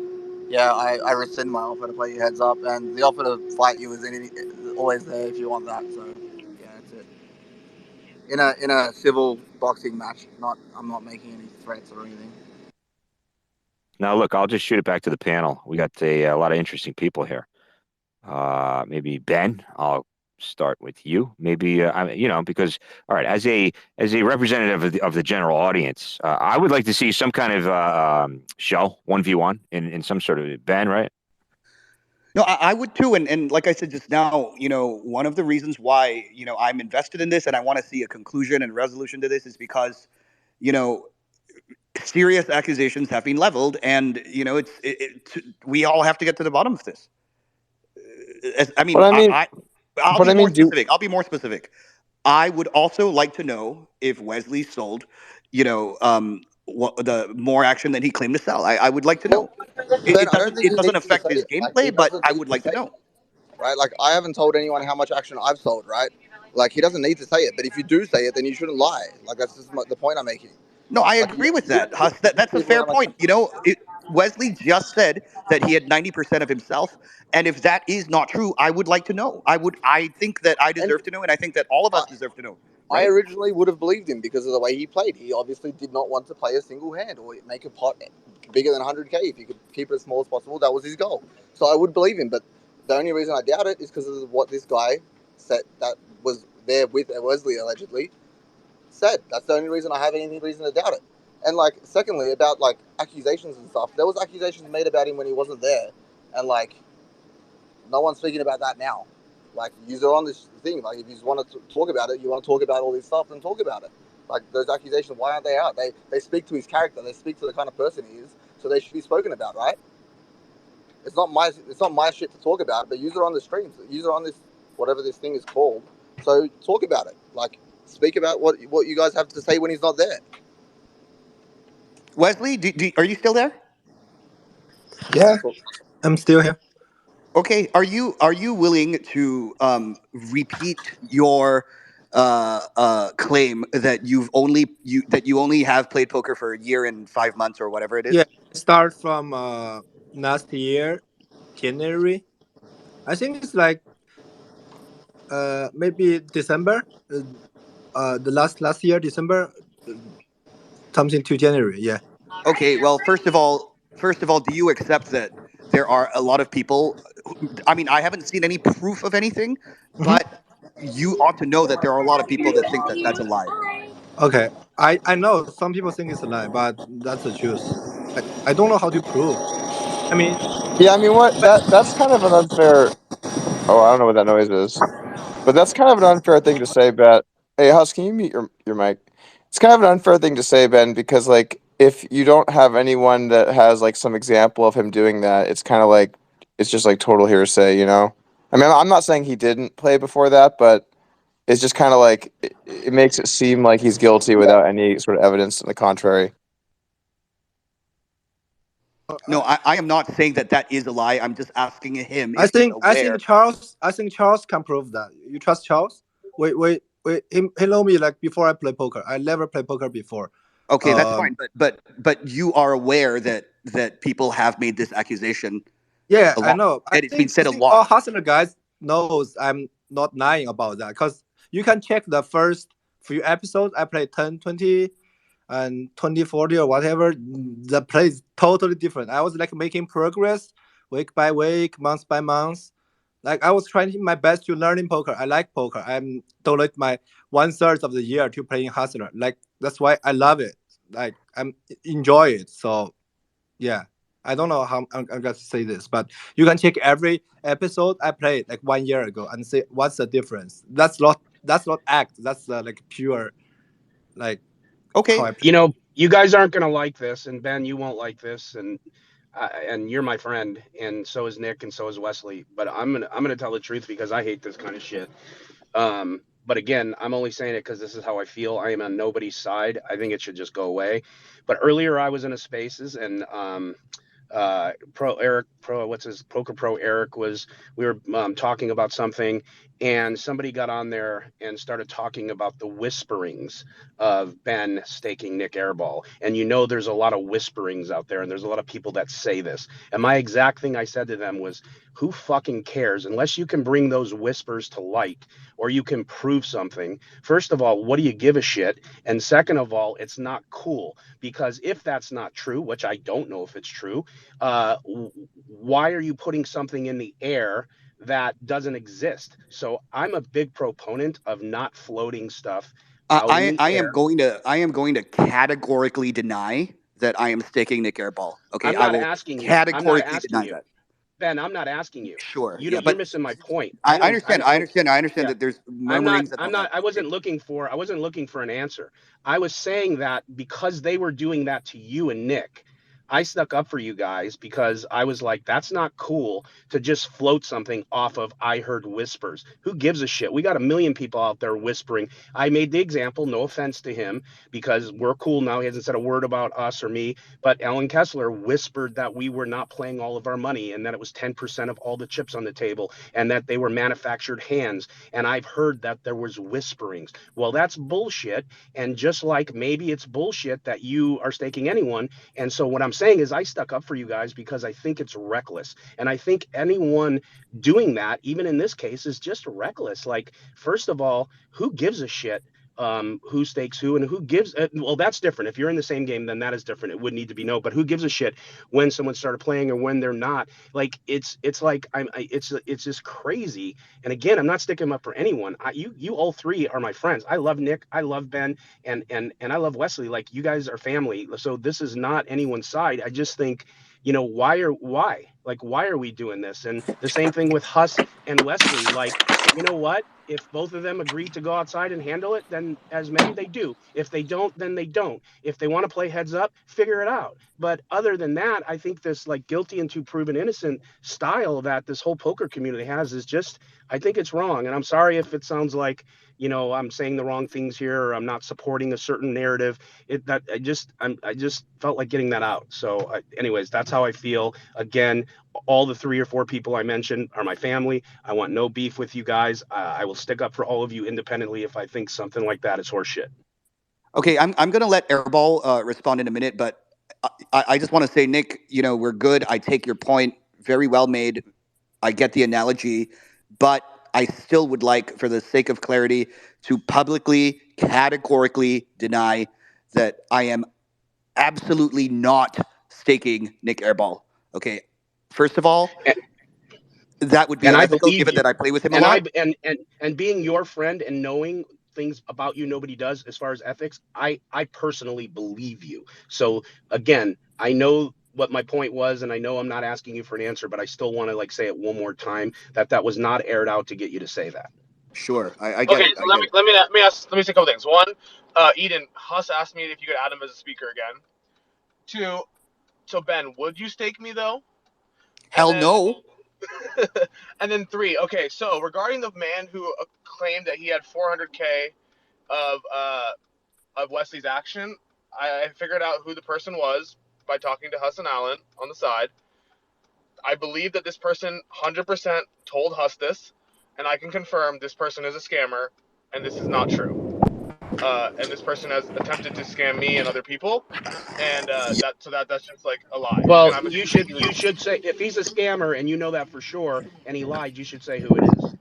yeah, I rescind my offer to play you heads up, and the offer to fight you is always there if you want that. So, yeah, that's it. In a civil boxing match. I'm not making any threats or anything. Now, look, I'll just shoot it back to the panel. We got a lot of interesting people here. Maybe Ben, I'll start with you. Maybe because all right, as a representative of the general audience, I would like to see some kind of show 1v1 in some sort of Ben, right? No, I would too. And like I said just now, one of the reasons why, I'm invested in this and I want to see a conclusion and resolution to this is because, you know, serious accusations have been leveled, and we all have to get to the bottom of this. I mean, But I mean, I'll but be I more mean, do specific. I'll be more specific. I would also like to know if Wesley sold, what the more action than he claimed to sell. I would like to know. Well, Ben, I don't think It he doesn't needs to affect say his it. Like he gameplay, but doesn't I need would to like to say know. it, right? Like I haven't told anyone how much action I've sold, right? Like he doesn't need to say it. But if you do say it, then you shouldn't lie. Like that's just the point I'm making. No, I Like agree with you that, don't Huss. That's a people fair how much. point. Wesley just said that he had 90% of himself, and if that is not true, I would like to know. I think that I And deserve to know, and I think that all of I, us deserve to know, I right? originally would have believed him because of the way he played. He obviously did not want to play a single hand or make a pot bigger than 100k. If he could keep it as small as possible, that was his goal. So I would believe him. But the only reason I doubt it is because of what this guy said that was there with Wesley allegedly said. That's the only reason I have any reason to doubt it. And like, secondly, about like accusations and stuff, there was accusations made about him when he wasn't there, and like, no one's speaking about that now. Like, you are on this thing. Like, if you just want to talk about it, you want to talk about all this stuff, then talk about it. Like, those accusations, why aren't they out? They speak to his character. They speak to the kind of person he is. So they should be spoken about, right? It's not my shit to talk about. But use it on the streams. Use it on this whatever this thing is called. So talk about it. Like, speak about what you guys have to say when he's not there. Wesley, are you still there? Yeah, I'm still here. Okay, are you willing to repeat your claim that you only have played poker for a year and 5 months or whatever it Yeah, is? start from last year, January. I think it's like maybe December. The last year December, uh, something to January. Yeah. Okay, well, first of all, do you accept that there are a lot of people? I mean, I haven't seen any proof of anything, Hmm. but you ought to know that there are a lot of people that think that that's a lie. Okay. I know some people think it's a lie, but that's the truth. I don't know how to prove. I mean, yeah, I mean, what but that's kind of an unfair. Oh, I don't know what that noise is. But that's kind of an unfair thing to say, Ben. Hey, Huss, can you mute your mic? It's kind of an unfair thing to say, Ben, because like if you don't have anyone that has like some example of him doing that, it's kind of like it's just like total hearsay, you know? I mean, I'm not saying he didn't play before that, but it's just kind of like it makes it seem like he's guilty without any sort of evidence to the contrary. No, I am not saying that is a lie. I'm just asking him I if he's think aware. Charles can prove that. You trust Charles? Wait. He know me like before I play poker. I never play poker before. Okay, that's fine. But you are aware that people have made this accusation. Yeah, a lot, I know. and it's been said a lot. All Hustler guys knows I'm not lying about that because you can check the first few episodes. I played 10, 20, and 2040 or whatever. The play is totally different. I was like making progress week by week, month by month. Like I was trying my best to learn in poker. I like poker. I'm donate my 1/3 of the year to playing Hustler. Like that's why I love it. Like I'm enjoy it. So yeah. I don't know how I'm going to say this, but you can check every episode I played like 1 year ago and see what's the difference. That's not act. That's like pure, like okay. How I play. You know, you guys aren't going to like this, and Ben, you won't like this, and you're my friend, and so is Nick, and so is Wesley. But I'm gonna tell the truth because I hate this kind of shit. But again, I'm only saying it because this is how I feel. I am on nobody's side. I think it should just go away. But earlier I was in a spaces and Poker Pro Eric we were talking about something, and somebody got on there and started talking about the whisperings of Ben staking Nik Airball. And you know there's a lot of whisperings out there, and there's a lot of people that say this. And my exact thing I said to them was, who fucking cares? Unless you can bring those whispers to light or you can prove something. First of all, what do you give a shit? And second of all, it's not cool, because if that's not true, which I don't know if it's true, why are you putting something in the air that doesn't exist? So I'm a big proponent of not floating stuff out in the air. I am going to categorically deny that I am staking Nik Airball. Okay, I'm not asking you. Categorically deny that. Ben, I'm not asking you. Sure. You're missing my point. I understand. I understand that there's murmurings. I wasn't looking for an answer. I was saying that because they were doing that to you and Nick, I stuck up for you guys because I was like, that's not cool to just float something off of I heard whispers. Who gives a shit? We got a million people out there whispering. I made the example, no offense to him, because we're cool now. He hasn't said a word about us or me, but Alan Kessler whispered that we were not playing all of our money and that it was 10% of all the chips on the table and that they were manufactured hands. And I've heard that there was whisperings. Well, that's bullshit. And just like maybe it's bullshit that you are staking anyone. And so what I'm saying is I stuck up for you guys because I think it's reckless. And I think anyone doing that, even in this case, is just reckless. Like, first of all, who gives a shit who stakes who and who gives well, that's different. If you're in the same game, then that is different. It would need to be no, but who gives a shit when someone started playing or when they're not? Like, it's like it's just crazy. And again, I'm not sticking up for anyone. You all three are my friends. I love Nick, I love Ben, and I love Wesley. Like, you guys are family. So this is not anyone's side. I just think, why are we doing this? And the same thing with Huss and Wesley. Like, you know what? If both of them agree to go outside and handle it, then as men, they do. If they don't, then they don't. If they want to play heads up, figure it out. But other than that, I think this like guilty until proven innocent style that this whole poker community has is just, I think it's wrong. And I'm sorry if it sounds like, I'm saying the wrong things here or I'm not supporting a certain narrative. I just felt like getting that out. So anyways, that's how I feel. Again, all the 3 or 4 people I mentioned are my family. I want no beef with you guys. I will stick up for all of you independently if I think something like that is horseshit. Okay, I'm going to let Airball respond in a minute, but I just want to say, Nick, we're good. I take your point. Very well made. I get the analogy, but I still would like, for the sake of clarity, to publicly, categorically deny that I am absolutely not staking Nik Airball. Okay, first of all, that would be unethical given that I play with him a lot. And being your friend and knowing things about you nobody does as far as ethics, I personally believe you. So again, I know what my point was, and I know I'm not asking you for an answer, but I still want to say it one more time that was not aired out to get you to say that. Sure, I get okay, it. so let me say a couple things. One, Eden, Huss asked me if you could add him as a speaker again. Two, so Ben, would you stake me though? Hell And then no. and then three. Okay, so regarding the man who claimed that he had 400K of Wesley's action, I figured out who the person was by talking to Huss and Allen on the side. I believe that this person 100% told Huss this, and I can confirm this person is a scammer, and this is not true. And this person has attempted to scam me and other people, and that's just like a lie. Well, And I'm you assuming should he you was. should say if he's a scammer and you know that for sure and he lied, you should say who it is.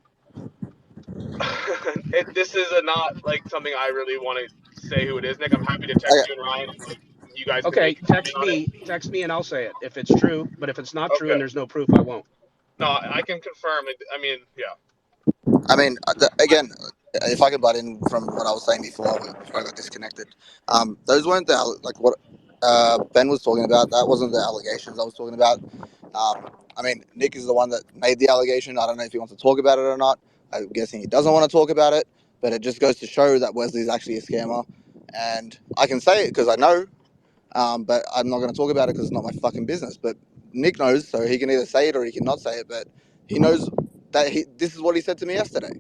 This is not like something I really want to say who it is, Nick. I'm happy to text you and Ryan, and like you guys can Okay, make an opinion on it. text me and I'll say it if it's true. But if it's not true and Okay. there's no proof, I won't. No, I can confirm it. I mean, yeah. I mean, again, if I could butt in from what I was saying before I got disconnected, those weren't like what Ben was talking about. That wasn't the allegations I was talking about. I mean, Nick is the one that made the allegation. I don't know if he wants to talk about it or not. I'm guessing he doesn't want to talk about it, but it just goes to show that Wesley's actually a scammer. And I can say it because I know, but I'm not going to talk about it because it's not my fucking business. But Nick knows, so he can either say it or he can not say it. But he knows that this is what he said to me yesterday.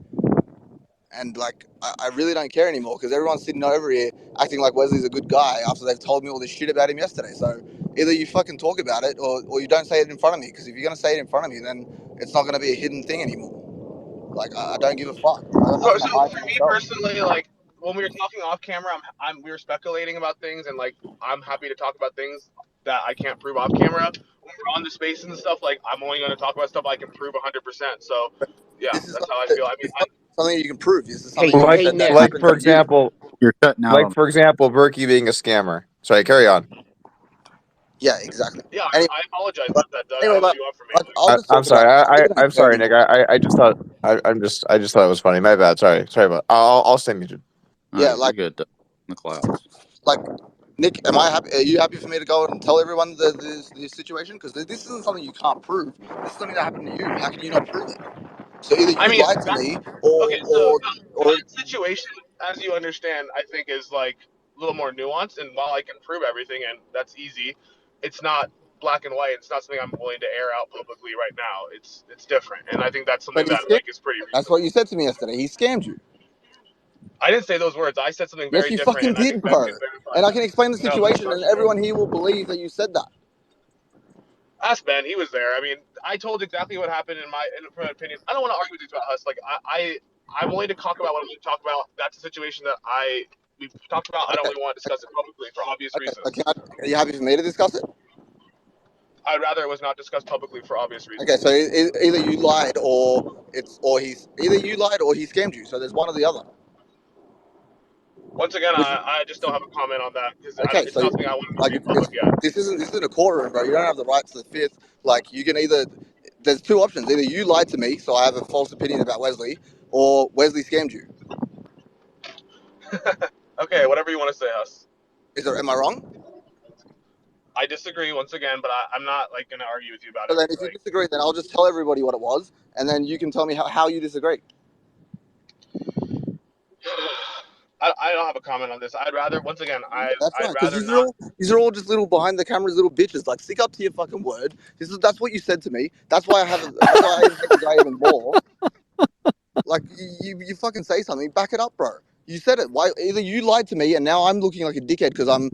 And like, I really don't care anymore because everyone's sitting over here acting like Wesley's a good guy after they've told me all this shit about him yesterday. So either you fucking talk about it or you don't say it in front of me, because if you're going to say it in front of me, then it's not going to be a hidden thing anymore. Like, I don't give a fuck. I got nothing to So hide for from me myself. personally, like when we were talking off camera, we were speculating about things, and like I'm happy to talk about things that I can't prove off camera. When we're on the spaces and stuff, like I'm only going to talk about stuff I can prove 100%. So yeah, This is that's how something I that feel. I mean, it's not something you can prove. This is something Hey, you hey said that Nick. Like happened for to you. example, You're cutting out on. Berkey being a scammer. Sorry, carry on. Yeah, exactly. yeah, Anyway, I apologize but, about that, Doug. I anyway, don't know what you want from me. like I'll just I'm talk sorry. about it. I really I'm don't care sorry, Nick. anymore. I just thought I just thought it was funny. My bad. Sorry about. I'll stay muted. No, Yeah, you're good. Doug. In the clouds. like Nick, am I happy? Are you happy for me to go and tell everyone the situation? Because this isn't something you can't prove. This is something that happened to you. How can you not prove it? So either I you mean, lied to me, okay, so or that situation, as you understand, I think is like a little more nuanced. And while I can prove everything, and that's easy, it's not black and white. It's not something I'm willing to air out publicly right now. It's different, and I think that's something but he that scammed. like is pretty That's what reasonable. you said to me yesterday. He scammed you. I didn't say those words. I said something Yes, very you different, fucking and I did, think Ben bro. can verify And I that. can explain the No, that's situation, not and true. everyone here will believe that you said that. Ask Ben. He was there. I mean, I told exactly what happened in my opinion. I don't want to argue with you about Huss. Like I'm willing to talk about what I'm going to talk about. That's a situation that we've talked about. I don't Okay, really want to discuss it publicly for obvious okay. reasons. Are you happy for me to discuss it? I'd rather it was not discussed publicly for obvious Okay, reasons. so either you lied or he lied or he scammed you. So there's one or the other. Once again, Which I just don't have a comment on that because okay, it's so not something I want to like make public yet. this isn't a courtroom, bro. You don't have the right to the fifth. Like you can either there's two options. Either you lied to me, so I have a false opinion about Wesley, or Wesley scammed you. Okay, whatever you want to say, Huss. Am I wrong? I disagree once again, but I'm not like going to argue with you about So it. then, if you Like, disagree, then I'll just tell everybody what it was, and then you can tell me how you disagree. I don't have a comment on this. I'd rather once again That's I'd fine, because rather not. these are all just little behind the cameras little bitches. Like, stick up to your fucking word. That's what you said to me. That's why that's why I hate the guy even more. Like, you fucking say something, back it up, bro. You said it. Why? Either you lied to me, and now I'm looking like a dickhead because I'm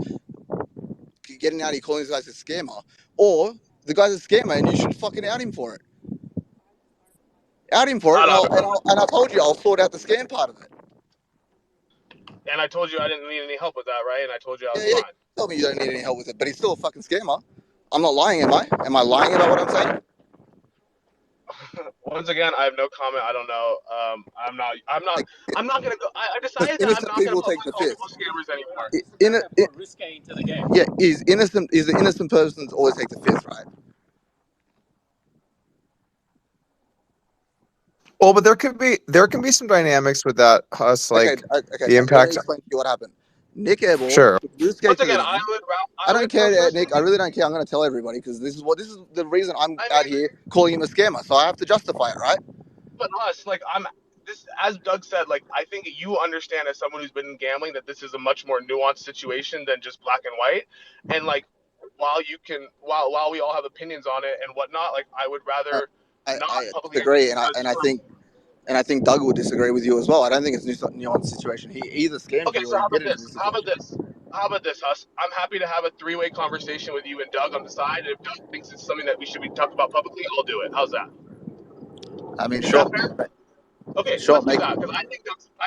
getting out here calling this guy a scammer, or the guy's a scammer, and you should fucking out him for it. Out him for I it, don't have a and I told you I'll sort out the scam part of it. and I told you I didn't need any help with that, right? And I told you I Yeah, was yeah. fine. Tell me you don't need any help with it, but he's still a fucking scammer. I'm not lying, am I? Am I lying about what I'm saying? Once again, I have no comment. I don't know. I'm not. I'm not. Like, I'm not gonna go. I because decided that I'm innocent not gonna people take publicly the call people fifth. scammers anymore. Yeah, is the innocent persons always take the fifth, right? Well, but there can be some dynamics with that, Huss, Okay, like okay. the So let me impact. explain to you what happened. Nik Airball Sure. took this skate Once to the again, game. I I would don't care, Nick. I personally. really don't care. I'm going to tell everybody because this is the reason I'm I out mean, here calling him a scammer. So I have to justify it, right? but us, like I'm this, as Doug said, like I think you understand as someone who's been in gambling that this is a much more nuanced situation than just black and white, and like while we all have opinions on it and whatnot, like I would rather not I publicly disagree, because and I think Doug would disagree with you as well. I don't think it's a nuanced situation. He either scammed okay, you so or he how about didn't in this? this How about situation. this? How about this, Huss? I'm happy to have a three-way conversation with you and Doug on the side. If Doug thinks it's something that we should be talking about publicly, I'll do it. How's that? I mean, Is sure, that fair? Okay, sure, let's do make that because I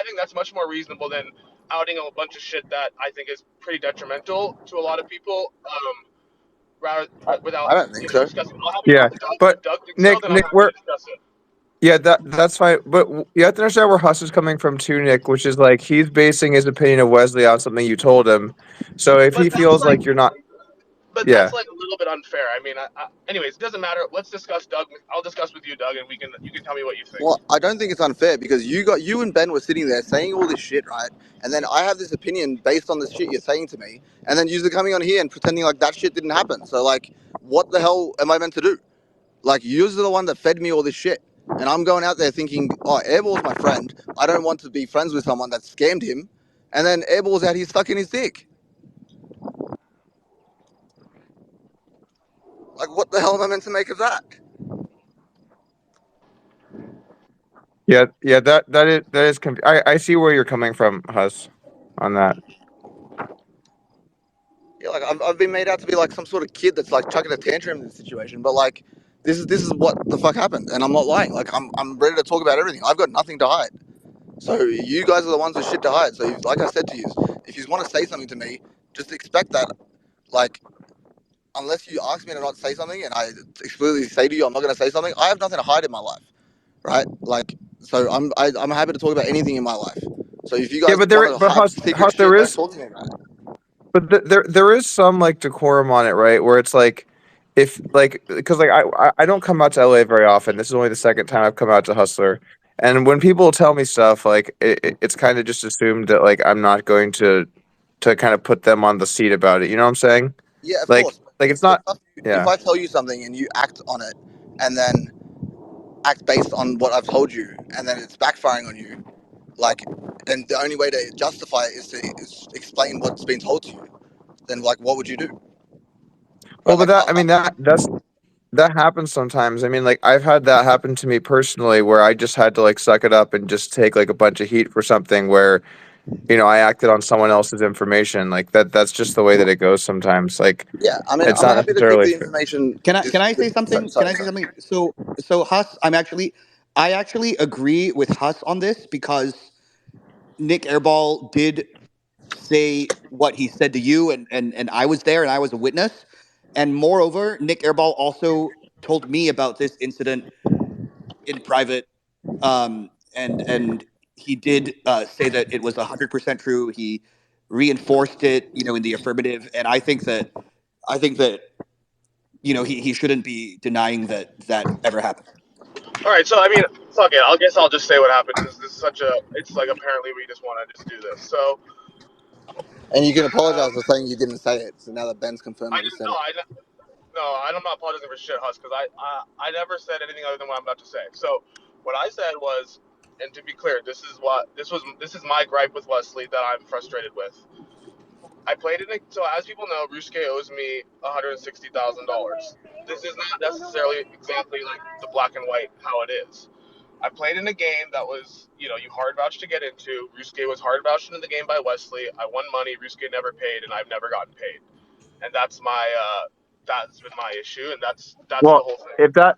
think that's much more reasonable than outing a bunch of shit that I think is pretty detrimental to a lot of people. Rather without I don't think so. discussing. I'll have a Yeah, talk with Doug. but If Doug thinks so, Nick, then I'm happy we're to discuss it. yeah, that's fine. But you have to understand where Huss is coming from too, Nick, which is like he's basing his opinion of Wesley on something you told him. So if But he that's feels like, like you're not, but yeah, that's like a little bit unfair. I mean, anyways, it doesn't matter. Let's discuss Doug. I'll discuss with you, Doug, and you can tell me what you think. Well, I don't think it's unfair because you and Ben were sitting there saying all this shit, right? And then I have this opinion based on this shit you're saying to me, and then you're coming on here and pretending like that shit didn't happen. So like, what the hell am I meant to do? Like, you're the one that fed me all this shit, and I'm going out there thinking, oh, Airball's my friend. I don't want to be friends with someone that scammed him, and then Airball's out here sucking his dick. Like, what the hell am I meant to make of that? yeah, that is. I see where you're coming from, Huss, on that. Yeah, like I've been made out to be like some sort of kid that's like chucking a tantrum in this situation, but like this is what the fuck happened, and I'm not lying. Like I'm ready to talk about everything. I've got nothing to hide. So you guys are the ones with shit to hide. So like I said to you, if you want to say something to me, just expect that. Like unless you ask me to not say something, and I explicitly say to you I'm not going to say something, I have nothing to hide in my life, right? Like so I'm happy to talk about anything in my life. So if you Yeah, guys want to but have secret Huss, there shit, don't is, talk to me about it. but there is some like decorum on it, right? Where it's like, if like, because like I don't come out to LA very often. This is only the second time I've come out to Hustler, and when people tell me stuff, like it's kind of just assumed that like I'm not going to kind of put them on the seat about it. You know what I'm saying? Yeah, of Like course. like it's not. If Yeah. I tell you something and you act on it, and then act based on what I've told you, and then it's backfiring on you, like, then the only way to justify it is explain what's been told to you. Then, like, what would you do? Well, Right? but Like, that I mean that happens sometimes. I mean, like I've had that happen to me personally, where I just had to like suck it up and just take like a bunch of heat for something where I acted on someone else's information. Like that's just the way that it goes sometimes. Like yeah. I mean, it's I'm not happy to keep necessarily the fair. information. Can I say something? Can Sorry, I say sorry. something? So Huss, I actually agree with Huss on this because Nik Airball did say what he said to you, and I was there and I was a witness. And moreover, Nik Airball also told me about this incident in private, and he did say that it was 100% true. He reinforced it, in the affirmative, and I think that he shouldn't be denying that ever happened. All right, so I mean, fuck it. I guess I'll just say what happened. This is such a. It's like apparently we just want to just do this. So And you can apologize um, for saying you didn't say it. So now that Ben's confirmed I that he didn't. said No, it. I'm not apologizing for shit, Huss, because I never said anything other than what I'm about to say. So what I said was, and to be clear, this is my gripe with Wesley that I'm frustrated with. I played in it. So as people know, Rusuke owes me $160,000. This is not necessarily exactly like the black and white how it is. I played in a game that was, you hard vouched to get into. Rusuke was hard vouched into the game by Wesley. I won money. Rusuke never paid, and I've never gotten paid. And that's been my issue, and that's the Well, whole thing. if that,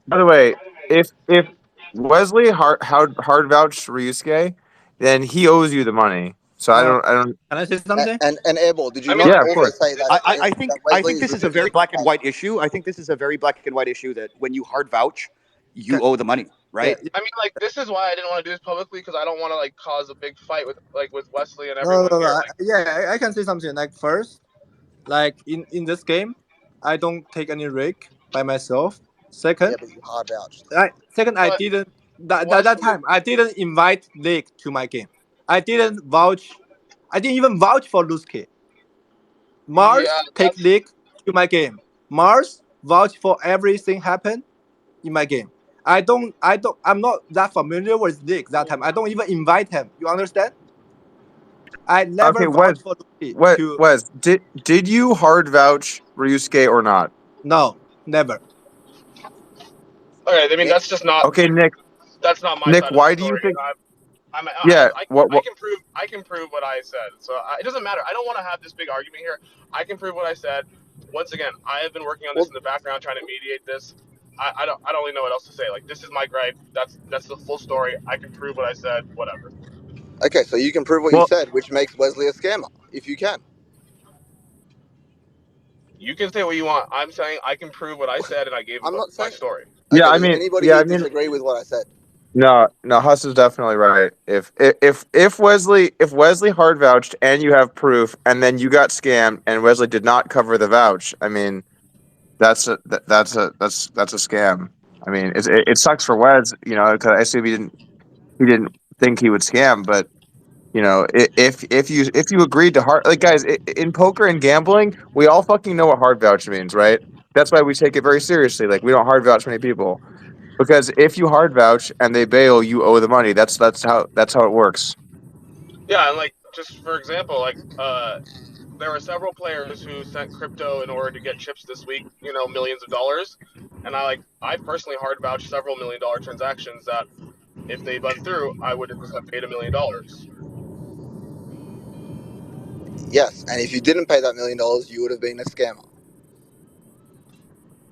by the way, if Wesley hard vouched Ryusuke, then he owes you the money. So I don't. Can I say something? And Airball, did you I mean, not Yeah, like, of also course. say that I think Wesley is this is a very receiving? black and white issue. I think this is a very black and white issue that when you hard vouch, Can, you owe the money, yeah, right? I mean, like, this is why I didn't want to do this publicly because I don't want to like cause a big fight with Wesley and no, everyone no, no. here. Like, I can say something. Like first, like in this game, I don't take any risk by myself. Yeah, Second, but you hard vouched. I but didn't that Wesley, time I didn't invite Nick to my game. I didn't vouch. I didn't even vouch for Luski. yeah, Mars take Nick to my game. Mars vouch for everything happen in my game. I'm not that familiar with Nick that time. I don't even invite him. You understand? I never Okay, vouched for Lucy to. Wes, did you hard vouch Ryusuke or not? No, never. Okay, I mean Nick, that's just not Okay, that's not my Nick, side of the why do you story. think? I, Yeah, I, what? I can prove what I said. So it doesn't matter. I don't want to have this big argument here. I can prove what I said. Once again, I have been working on this well, in the background, trying to mediate this. I don't really know what else to say. Like this is my gripe. That's the full story. I can prove what I said. Whatever. okay, so you can prove what you Well, said, which makes Wesley a scammer, if you can. You can say what you want. I'm saying I can prove what I said, and I gave I'm not my saying. story. yeah, Okay, I does mean, anybody yeah, here I mean, disagree with what I said? no, Huss is definitely right. If Wesley hard vouched and you have proof, and then you got scammed and Wesley did not cover the vouch, I mean, that's a scam. I mean, it sucks for Wes, because I assume he didn't think he would scam, but if you agreed to hard, like, guys, in poker and gambling, we all fucking know what hard vouch means, right? That's why we take it very seriously. Like, we don't hard vouch many people because if you hard vouch and they bail, you owe the money. That's how it works. Yeah, and like just for example, like there were several players who sent crypto in order to get chips this week. Millions of dollars, and I personally hard vouched several $1 million transactions that if they'd went through, I would have just have paid $1 million. Yes, and if you didn't pay that $1 million, you would have been a scammer.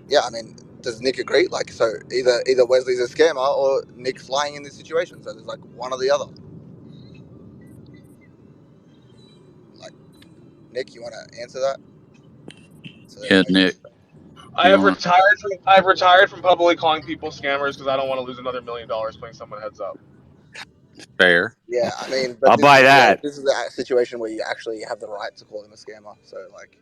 Yeah, I mean, does Nick agree? Like, so either Wesley's a scammer or Nick's lying in this situation. So there's like one or the other. Like, Nick, you want to answer that? So Yeah, maybe. Nick, you want to? I've retired from publicly calling people scammers because I don't want to lose another $1 million playing someone heads up. Fair. Yeah, I mean, but I'll this buy is that. the situation where you actually have the right to call him a scammer. So like,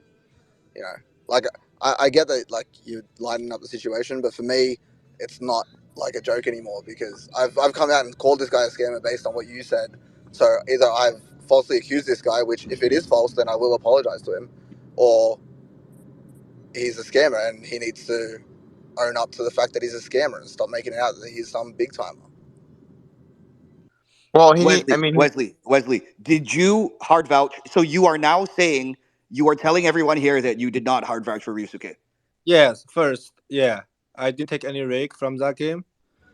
you know, like I get that like you're lighting up the situation, but for me, it's not like a joke anymore because I've come out and called this guy a scammer based on what you said. So either I've falsely accused this guy, which if it is false, then I will apologize to him, or he's a scammer and he needs to own up to the fact that he's a scammer and stop making it out that he's some big timer. Well, Wesley, did you hard vouch? So you are now saying you are telling everyone here that you did not hard vouch for Ryusuke. Yes, first, yeah, I didn't take any rake from that game.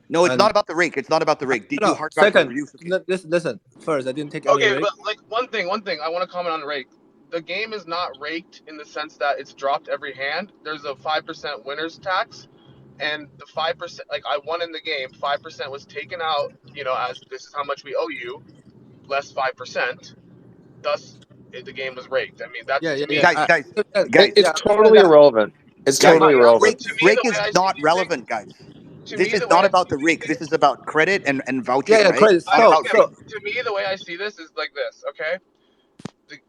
No, it's And not about the rake. It's not about the rake. Did you no, hard vouch for second, Ryusuke? listen. First, I didn't take any Okay, rake. but like one thing I want to comment on rake. The game is not raked in the sense that it's dropped every hand. There's a 5% winner's tax, and the 5%, like I won in the game, 5% was taken out. As this is how much we owe you, less 5%. Thus, the game was raked. I mean, that's Yeah, to yeah, me. yeah. Guys, guys, it's guys, Yeah, I understand totally that. irrelevant. It's To guys. totally me, irrelevant. to me, Rake the is way I see not these things, relevant, guys. to This me, is the way not I about see the these rake. This things, is about credit and Yeah, vouching, yeah, right? credit. It's not I So, about get it. rake. so To me, the way I see this is like this. Okay,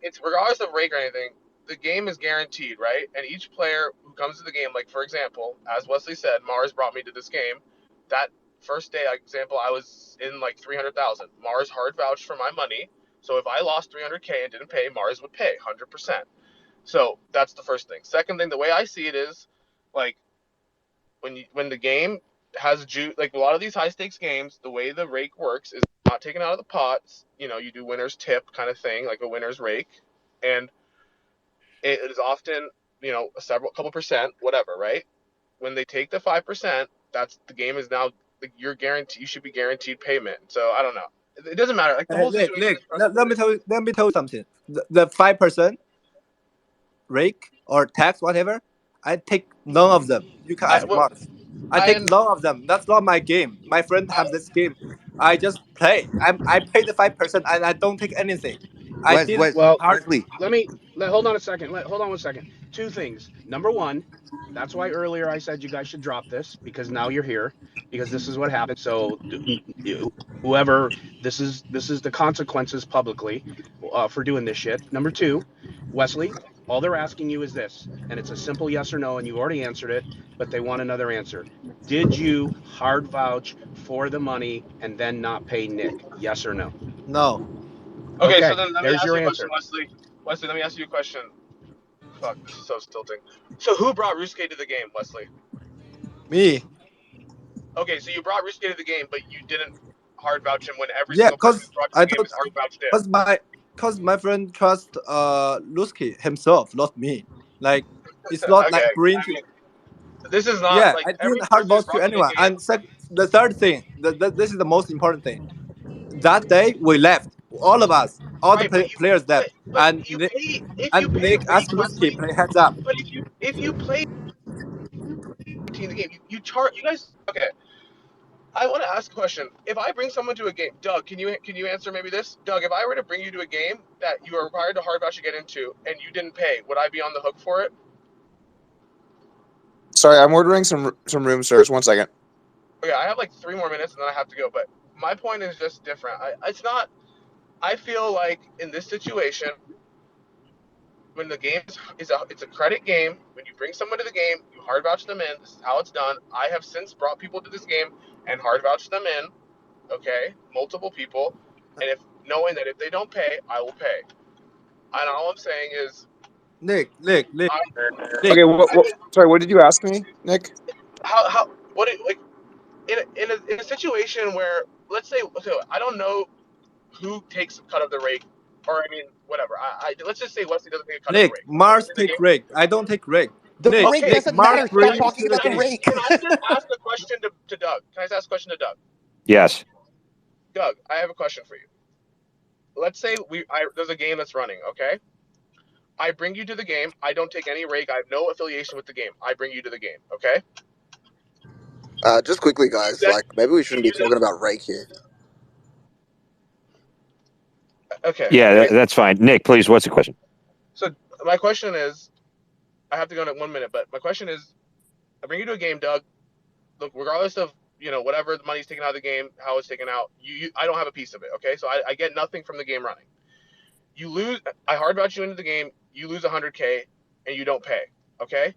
it's regardless of rake or anything, the game is guaranteed, right? And each player who comes to the game, like for example, as Wesley said, Mars brought me to this game. That first day, example, I was in like 300,000. Mars hard vouched for my money, so if I lost 300K and didn't pay, Mars would pay 100%. So that's the first thing. Second thing, the way I see it is, like when the game has like a lot of these high stakes games, the way the rake works is not taken out of the pots. You do winner's tip kind of thing, like a winner's rake, and it is often a couple percent, whatever, right? When they take the 5%, that's the game is now like you're guaranteed. You should be guaranteed payment. So I don't know. It doesn't matter. Like the whole situation Nick, is let me frustrating. tell you something. The 5% rake or tax, whatever, I take none of them. You can I ask well, Mars. I I take am. none of them. That's not my game. My friend have this game. I just play. I pay the 5% and I don't take anything. I didn't Well, hard. Wesley. hold on a second. Hold on one second. Two things. Number one, that's why earlier I said you guys should drop this because now you're here because this is what happened. So whoever this is the consequences publicly for doing this shit. Number two, Wesley, all they're asking you is this, and it's a simple yes or no, and you already answered it, but they want another answer. Did you hard vouch for the money and then not pay Nick? Yes or no? No. Okay, so Okay, then let me there's ask your you a question, answer. Wesley. Wesley, let me ask you a question. Fuck, this is so tilting. So who brought Rusuke to the game, Wesley? Me. Okay, so you brought Rusuke to the game, but you didn't hard vouch him when every Yeah, single person cause who brought to I the game told is hard vouched him. cause my because my friend trusts Lusky himself, not me. Like it's not Okay, like bring I to. mean, this is not Yeah, like I every didn't hard person who's vouch to brought me a anyone. game. And the third thing, this is the most important thing. That day we left, all of us, all the Right, but players left, and you pay if you and pay Nick rate, asked Lusky Wesley. play heads up. But if you play the game, you charge you guys. Okay, I want to ask a question. If I bring someone to a game, Doug, can you answer maybe this? Doug, if I were to bring you to a game that you are required to hard vouch to get into and you didn't pay, would I be on the hook for it? Sorry, I'm ordering some room service. 1 second. Okay, I have like 3 more minutes and then I have to go. But my point is just different. It's not. I feel like in this situation, when the game it's a credit game. When you bring someone to the game, you hard vouch them in. This is how it's done. I have since brought people to this game and hard vouched them in. Okay, multiple people, and if knowing that if they don't pay, I will pay. And all I'm saying is, Nick, I, Okay, I mean, sorry, what did you ask me, Nick? how what it, like in a situation where let's say so I don't know who takes a cut of the rake, or I mean whatever. I let's just say Wesley doesn't take a cut of the Nick, rake. I'm Mars bringing the take game. rake. I don't take rake. The rake Okay, Nick, doesn't Mars matter. can Stop I bring you talking to the about the game. rake. just ask a question to Doug? Can I just ask a question to Doug? Yes. Doug, I have a question for you. Let's say there's a game that's running. Okay, I bring you to the game. I don't take any rake. I have no affiliation with the game. I bring you to the game. Okay. Just quickly, You guys. then Like maybe we shouldn't be you talking about rake here. then okay. Yeah, that's fine. Nick, please, what's the question? So my question is, I have to go in 1 minute, but my question is, I bring you to a game, Doug. Look, regardless of whatever the money's taken out of the game, how it's taken out, I don't have a piece of it. Okay, so I get nothing from the game running. You lose. I hard vouch you into the game. You lose 100K and you don't pay. Okay,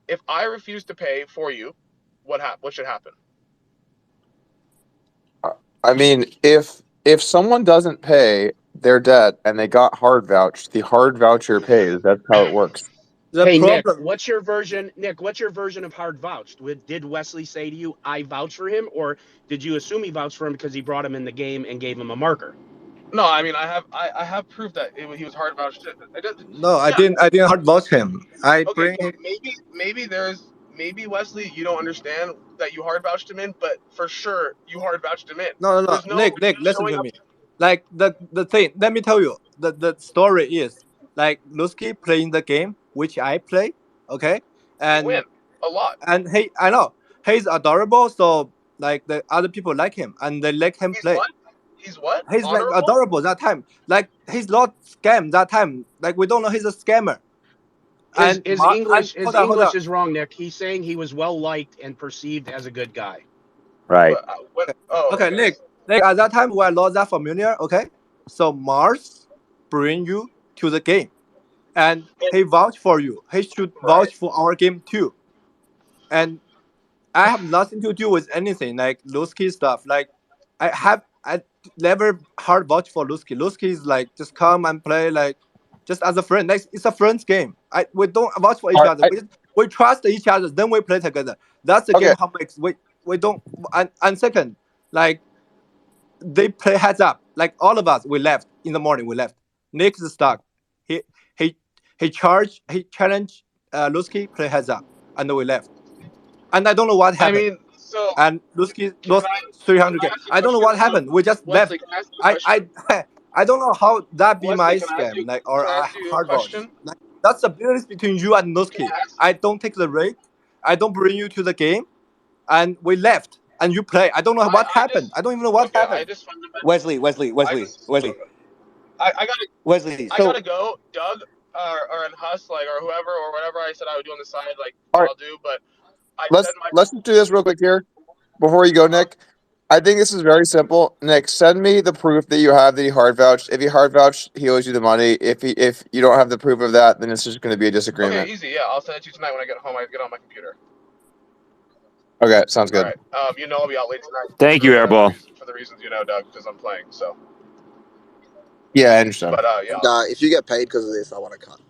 if I refuse to pay for you, what should happen? I mean, if someone doesn't pay their debt and they got hard vouched, the hard voucher pays. That's how it works. The Hey Nick, problem, what's your version? Nick, what's your version of hard vouched? Did Wesley say to you, "I vouch for him," or did you assume he vouched for him because he brought him in the game and gave him a marker? No, I mean I have proof that he was hard vouched. no, I Yeah. didn't hard vouch him. I Okay, bring so him. maybe Wesley, you don't understand that you hard vouched him in, but for sure you hard vouched him in. No. There's no Nick, listen showing to up me. Like the thing. Let me tell you. The story is like Lusky playing the game which I play. Okay, you win and a lot. I know he's adorable. So like the other people like him and they let him He's play. what? He's what? He's like Honorable? adorable that time. Like he's not scam that time. Like we don't know he's a scammer. His And his and English his hold on. English is wrong, Nick. He's saying he was well liked and perceived as a good guy. Right. What? Oh, Okay, okay. Nick, at that time we are not that familiar. Okay, so Mars bring you to the game, and he vouch for you. He should Right. vouch for our game too. And I have nothing to do with anything like Lusky stuff. Like I never hard vouch for Lusky. Lusky is like just come and play like just as a friend. Like it's a friends game. We don't vouch for All each right. other. We trust each other. Then we play together. That's the Okay. game. How makes we don't. And second, like they play heads up. Like all of us, we left in the morning. We left. Nick is stuck. He he he challenged Lusky play heads up, and we left. And I don't know what I happened. mean, so And Lusky can lost I can I 300K. ask a I don't know question? what happened. We just Wesley, left. can I ask you a question? I don't know how that be Wesley, my can I ask you? scam, like or Can I ask you a hard voice. question? Like that's the difference between you and Can Lusky. I ask? I don't take the rake. I don't bring you to the game, and we left. And you play. I don't know what I happened. just I don't even know what okay. I happened. just fundamentally. Wesley, I just okay. Wesley. I gotta So go. Doug or and Huss like or whoever or whatever I said I would do on the side like All right. I'll do. But I said my Let's do this real quick here before you go, Nick. I think this is very simple. Nick, send me the proof that you have that he hard vouched. If he hard vouched, he owes you the money. If you don't have the proof of that, then it's just going to be a okay, disagreement. easy. Yeah, I'll send it to you tonight when I get home. I get on my computer. Okay, sounds All good. right. I'll be out late tonight. Thank you, Airball. For the reasons you know, Doug, because I'm playing. So, Yeah, I understand. but yeah. And if you get paid because of this, I want to cut.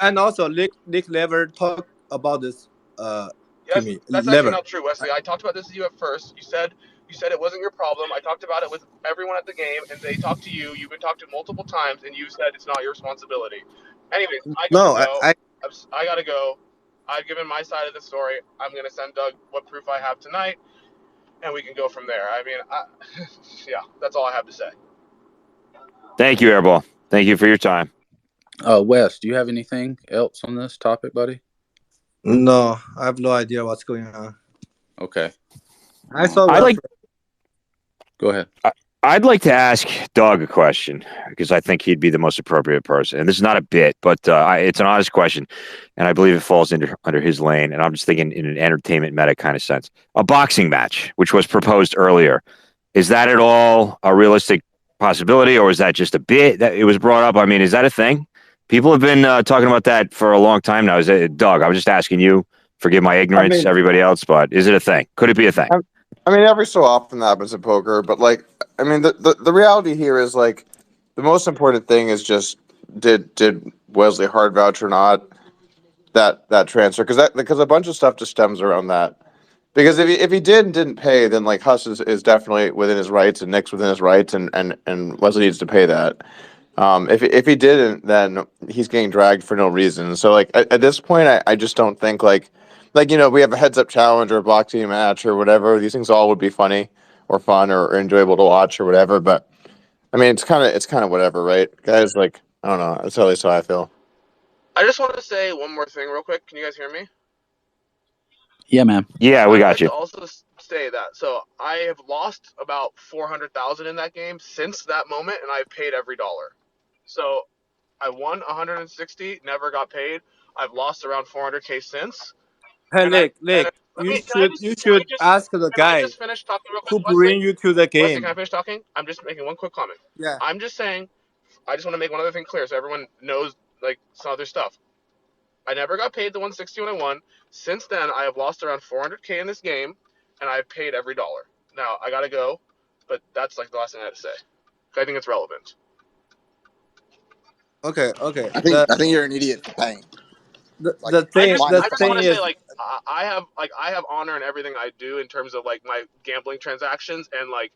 And also Nick never talk about this to Yes, me. that's actually Never. not true, Wesley. I talked about this with you at first. You said You said it wasn't your problem. I talked about it with everyone at the game, and they talked to you. You've been talked to multiple times, and you said it's not your responsibility. Anyways, I gotta No, go. I gotta go. I've given my side of the story. I'm gonna send Doug what proof I have tonight, and we can go from there. I mean, yeah, that's all I have to say. Thank you, Airball. Thank you for your time. Wes, do you have anything else on this topic, buddy? no, I have no idea what's going on. Okay. I thought Go ahead. I'd like to ask Doug a question because I think he'd be the most appropriate person. And this is not a bit, but it's an honest question, and I believe it falls under his lane. And I'm just thinking in an entertainment meta kind of sense. A boxing match, which was proposed earlier, is that at all a realistic possibility, or is that just a bit that it was brought up? I mean, is that a thing? People have been talking about that for a long time now. Is it, Doug? I was just asking you. Forgive my ignorance, everybody else, but is it a thing? Could it be a thing? I mean, every so often that happens in poker, but like, I mean, the reality here is like, the most important thing is just did Wesley hard vouch or not that transfer, because a bunch of stuff just stems around that. Because if he did and didn't pay, then like Huss is definitely within his rights and Nick's within his rights, and Wesley needs to pay that. If he didn't, then he's getting dragged for no reason. So like at this point, I just don't think like we have a heads up challenge or a boxing match or whatever. These things all would be funny or fun or enjoyable to watch or whatever. But I mean, it's kind of whatever, right, guys? Like, I don't know. That's at least how I feel. I just wanted to say one more thing real quick. Can you guys hear me? Yeah, man. Yeah, we got you. To also say that. So I have lost about 400,000 in that game since that moment, and I've paid every dollar. So I won 160, never got paid. I've lost around 400K since. Hey, Nick, you should ask the Can I guy just finish talking real who quick, Wesley? bring you to the Wesley, game. can I finish talking? I'm just making one quick comment. Yeah. I'm just saying, I just want to make one other thing clear so everyone knows like some other stuff. I never got paid the 160 when I won. Since then, I have lost around 400K in this game, and I've paid every dollar. Now, I gotta go, but that's like the last thing I had to say. I think it's relevant. Okay. I think you're an idiot for paying. The thing is, is, like, I have honor in everything I do in terms of like my gambling transactions, and like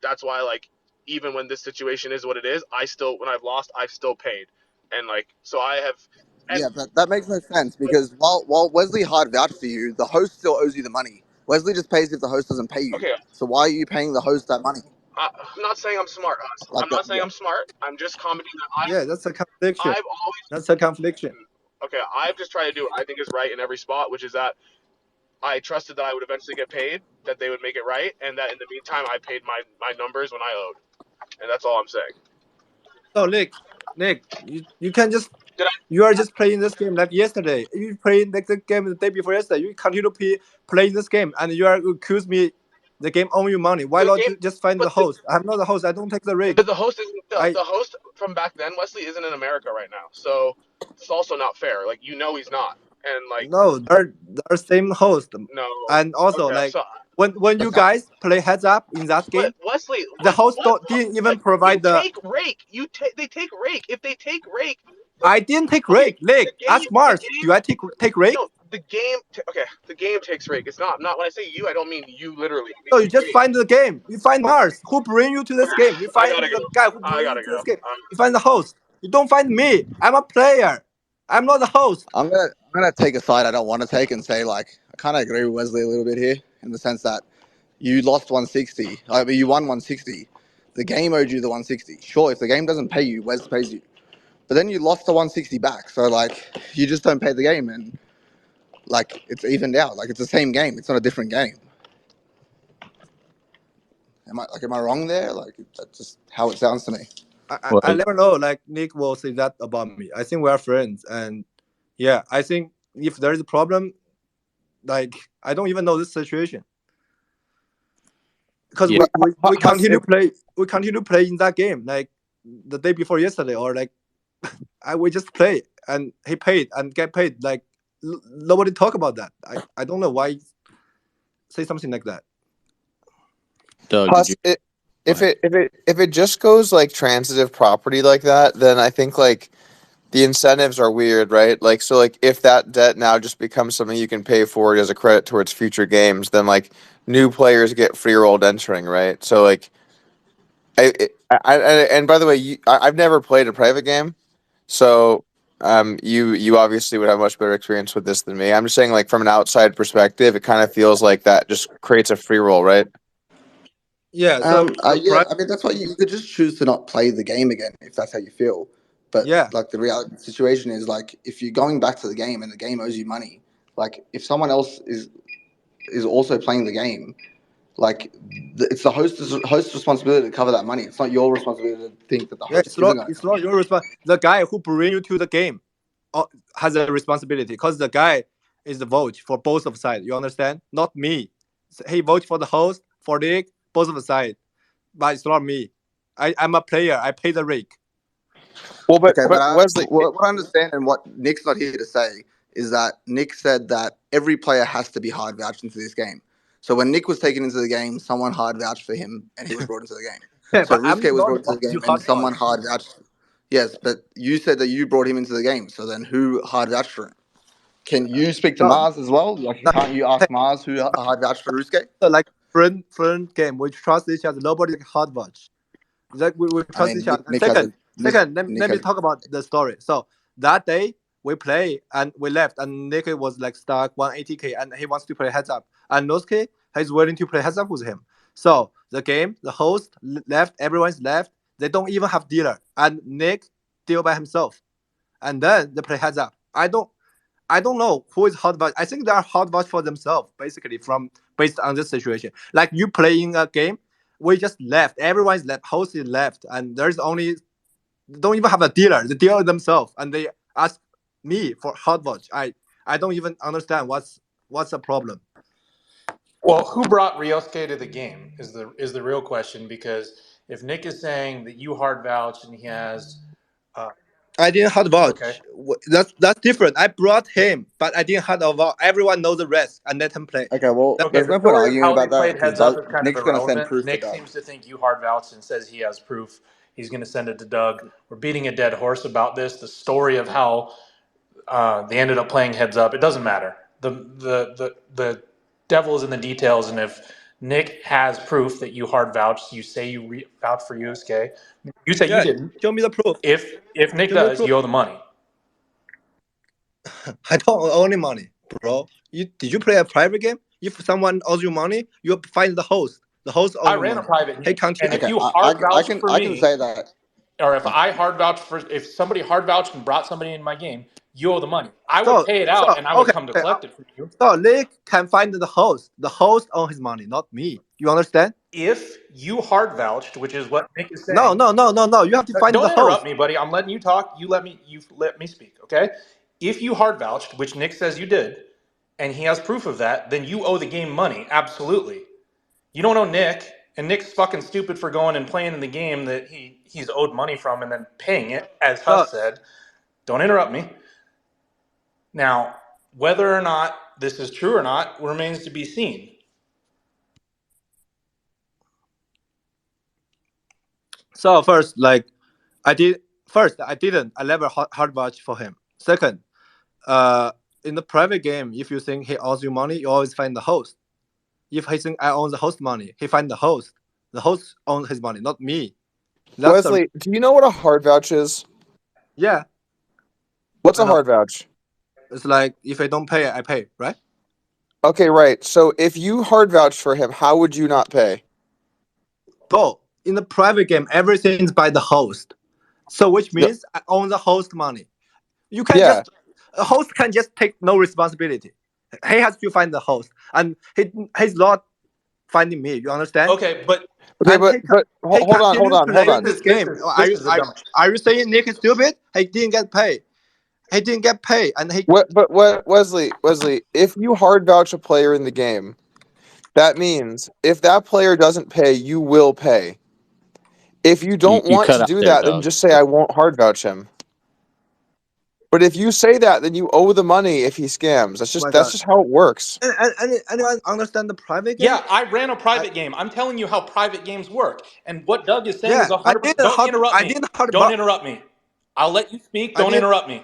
that's why like even when this situation is what it is, when I've lost, I've still paid, and like so I have. Yeah, but that makes no sense because while Wesley hard vouched for you, the host still owes you the money. Wesley just pays if the host doesn't pay you. Okay. So why are you paying the host that money? I'm not saying I'm smart, Huss. I'm not saying I'm smart. I'm just commenting that that's a confliction. That's a confliction. Okay, I've just tried to do what I think is right in every spot, which is that I trusted that I would eventually get paid, that they would make it right, and that in the meantime I paid my numbers when I owed. And that's all I'm saying. So Nick, you can just you are just playing this game like yesterday. You played like the game the day before yesterday. You continue to play this game, and you are accuse me the game owe you money. Why not just find the host? I'm not the host. I don't take the risk. But the host isn't the host from back then. Wesley isn't in America right now, so it's also not fair. Like he's not, and like no, they're same host. No, and also like when you guys play heads up in that game, Wesley, the host didn't even provide the take rake. They take rake. If they take rake. I didn't take rake. Ask Mars. Do I take rake? No, the game takes rake. It's not when I say you, I don't mean you literally. No, you just find the game. You find Mars. Who bring you to this game? You find the guy who bring you to this game. You find the host. You don't find me. I'm a player. I'm not the host. I'm gonna take a side I don't want to take and say like I kind of agree with Wesley a little bit here in the sense that you lost 160. I mean, you won 160. The game owed you the 160. Sure, if the game doesn't pay you, Wes pays you. But then you lost the 160 back. So like you just don't pay the game and like it's evened out. Like it's the same game. It's not a different game. Am I wrong there? Like that's just how it sounds to me. I never know. Like Nick will say that about me. I think we are friends, and yeah, I think if there is a problem, like I don't even know this situation because we continue to play in that game like the day before yesterday, or like we just play and he paid and get paid. Like nobody talk about that. I don't know why say something like that. Doug, Plus, if it just goes like transitive property like that, then I think like the incentives are weird, right? Like, so like if that debt now just becomes something you can pay for as a credit towards future games, then like new players get free rolled entering, right? So like, and by the way, I've never played a private game, so you obviously would have much better experience with this than me. I'm just saying, like from an outside perspective, it kind of feels like that just creates a free roll, right? Yeah. So Yeah, I mean that's why you could just choose to not play the game again if that's how you feel. But yeah, like the reality situation is like if you're going back to the game and the game owes you money, like if someone else is also playing the game, like it's the host's responsibility to cover that money. It's not your responsibility to think that the yeah. host isn't going to It's cover not it. your responsibility. The guy who bring you to the game has a responsibility because the guy is the vote for both of sides. You understand? Not me. He vote for the host for Nick, both of the side, but it's not me. I'm a player. I pay the rate. Well, Okay, but but Wesley, what I understand and what Nick's not here to say is that Nick said that every player has to be hard vouched into this game. So when Nick was taken into the game, someone hard vouched for him and he was brought into the game. Yeah, So but I'm Rusuke was not brought into the you game and hard someone vouch. hard vouched. Yes, but you said that you brought him into the game. So then who hard vouched for him? Can you speak to No, Mars as well? Like, no. can't you Hey, ask Mars who hard vouched for Rusuke? like friend game. We trust each other. Nobody like hard watch. Like we I trust mean, each other. And Nick has a Nick let me has. talk about the story. So that day we play and we left, and Nick was like stuck 180k, and he wants to play heads up, and Nosuke is willing to play heads up with him. So the game, the host left, everyone's left. They don't even have dealer, and Nick deal by himself, and then they play heads up. I don't know who is hot watch. I think they are hot watch for themselves, basically, from based on this situation. Like you playing a game, we just left. Everyone's left. Host is left, and there's only don't even have a dealer. The dealer themselves, and they ask me for hot watch. I don't even understand what's the problem. Well, who brought Ryosuke to the game is the real question, because if Nick is saying that you hard vouch and he has, uh, I didn't hard okay, watch. That's different. I brought him, but I didn't hard watch. Everyone knows the rest and let him play. Okay, well, That's okay, there's the no point story of arguing how they about that played because heads up is kind of Nick's going to send irrelevant. proof to Nick Doug. seems to think you hard vouched and says he has proof. He's going to send it to Doug. We're beating a dead horse about this. The story of how they ended up playing heads up. It doesn't matter. The devil is in the details, and if Nick has proof that you hard vouched, you say you vouched for Yusuke. You say you yeah. didn't. Show me the proof. If Nick Show me the does, proof. you owe the money. I don't owe any money, bro. Did you play a private game? If someone owes you money, you find the host. The host owes I you ran a money. private He game, can't and kick if Okay, you hard vouched for I can me, say that. or if Oh, I hard vouched for, if somebody hard vouched and brought somebody in my game, you owe the money. I would so pay it so out, and I would okay. come to Okay, collect it from you. so Nick can find the host. The host owns his money, not me. You understand? If you hard vouched, which is what Nick is No, saying, no, no, no, no. You have to find the don't interrupt host. me, buddy. I'm letting you talk. You let me speak, okay? If you hard vouched, which Nick says you did, and he has proof of that, then you owe the game money. Absolutely. You don't owe Nick, and Nick's fucking stupid for going and playing in the game that he's owed money from and then paying it, as So Huss said. Don't interrupt me. Now, whether or not this is true or not remains to be seen. so first, like I did first, I didn't. I never hard watch for him. Second, uh, in the private game, if you think he owes you money, you always find the host. If he think I own the host money, he find the host. The host owns his money, not me. That's the Wesley, do you know what a hard vouch is? yeah. What's I a know. hard vouch? It's like if I don't pay, I pay, right? Okay, right. So if you hard vouched for him, how would you not pay? Bro, in the private game, everything's by the host. So which No, means I own the host money. You can yeah. just a host can just take no responsibility. He has to find the host, and he's not finding me. You understand? Okay, but Okay, And he hold on, hold continue on, hold playing on. this game. this is the dumb. Are you saying Nick is stupid? He didn't get paid. He didn't get paid, and he What, Wesley, if you hard vouch a player in the game, that means if that player doesn't pay, you will pay. If you don't You want cut to out do there, that, then Doug. just say I won't hard vouch him. But if you say that, then you owe the money if he scams. oh my That's god. just how it works. And anyone understand the private game? Yeah, I ran a I, private game. I'm telling you how private games work. And what Doug is saying is yeah, 100%. I Don't interrupt I me. didn't hard Don't interrupt me. I'll let you speak. Don't interrupt me.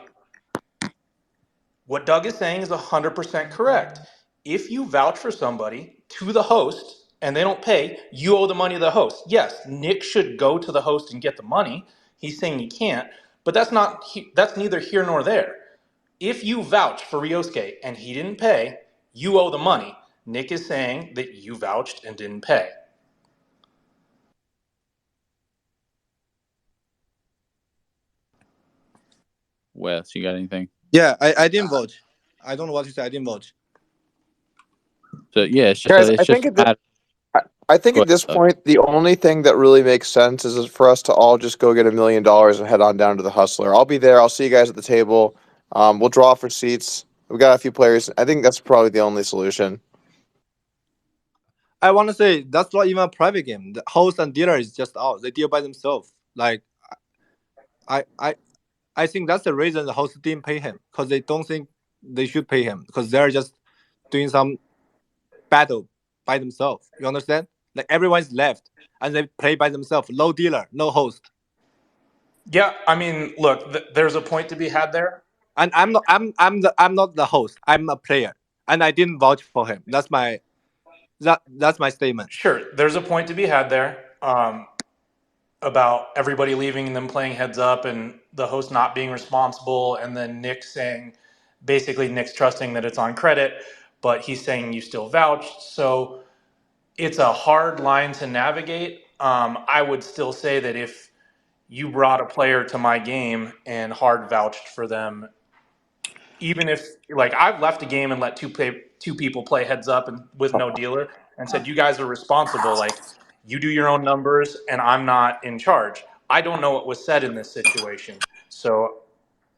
What Doug is saying is 100% correct. If you vouch for somebody to the host and they don't pay, you owe the money to the host. Yes, Nick should go to the host and get the money. He's saying he can't, but that's neither here nor there. If you vouch for Ryosuke and he didn't pay, you owe the money. Nick is saying that you vouched and didn't pay. Wes, you got anything? Yeah, I didn't vote. I don't know what you said. I didn't vote. So yeah, it's Guys, just a matter. I think Go at this ahead, Doug. point, the only thing that really makes sense is for us to all just go get $1 million and head on down to the Hustler. I'll be there. I'll see you guys at the table. We'll draw for seats. We got a few players. I think that's probably the only solution. I want to say that's not even a private game. The host and dealer is just out. They deal by themselves. Like, I think that's the reason the host didn't pay him, because they don't think they should pay him, because they're just doing some battle by themselves. You understand? Like, everyone's left and they play by themselves. No dealer, no host. Yeah, I mean, look, there's a point to be had there. And I'm not the host. I'm a player, and I didn't vouch for him. That's my statement. Sure, there's a point to be had there about everybody leaving and them playing heads up and the host not being responsible, and then Nick saying, basically Nick's trusting that it's on credit, but he's saying you still vouched. So it's a hard line to navigate. I would still say that if you brought a player to my game and hard vouched for them, even if, like, I've left a game and let two people play heads up and with no dealer and said, you guys are responsible. Like, you do your own numbers and I'm not in charge. I don't know what was said in this situation. So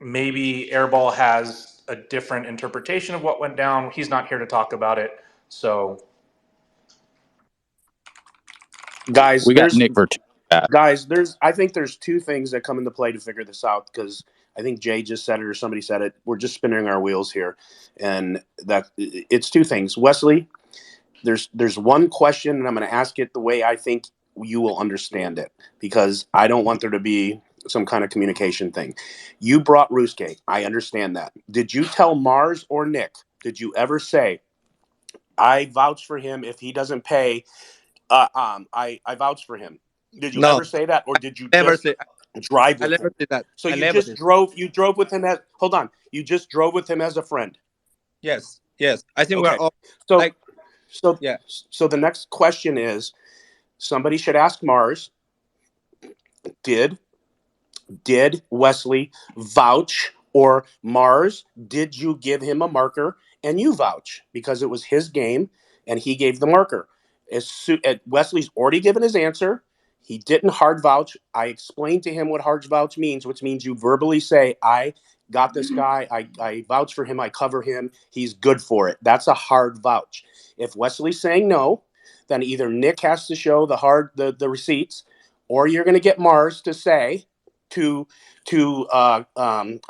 maybe Airball has a different interpretation of what went down. He's not here to talk about it. So Guys, We got there's Nick for two. I think there's two things that come into play to figure this out, because I think Jay just said it or somebody said it. We're just spinning our wheels here, and that it's two things. Wesley, there's one question, and I'm going to ask it the way I think you will understand it, because I don't want there to be some kind of communication thing. You brought Rusuke. I understand that. Did you tell Mars or Nick? Did you ever say, I vouch for him if he doesn't pay? I vouch for him. Did you ever say that, or did you Never just say. drive I with never him? say that. So I you never just say. drove with him as, hold on, you just drove with him as a friend. Yes. I think Okay. we're all So like. Yeah. So the next question is, somebody should ask Mars, did Wesley vouch, or Mars, did you give him a marker and you vouch because it was his game and he gave the marker? Wesley's already given his answer. He didn't hard vouch. I explained to him what hard vouch means, which means you verbally say, I got this guy. I vouch for him. I cover him. He's good for it. That's a hard vouch. If Wesley's saying no, then either Nick has to show the receipts, or you're going to get Mars to say, to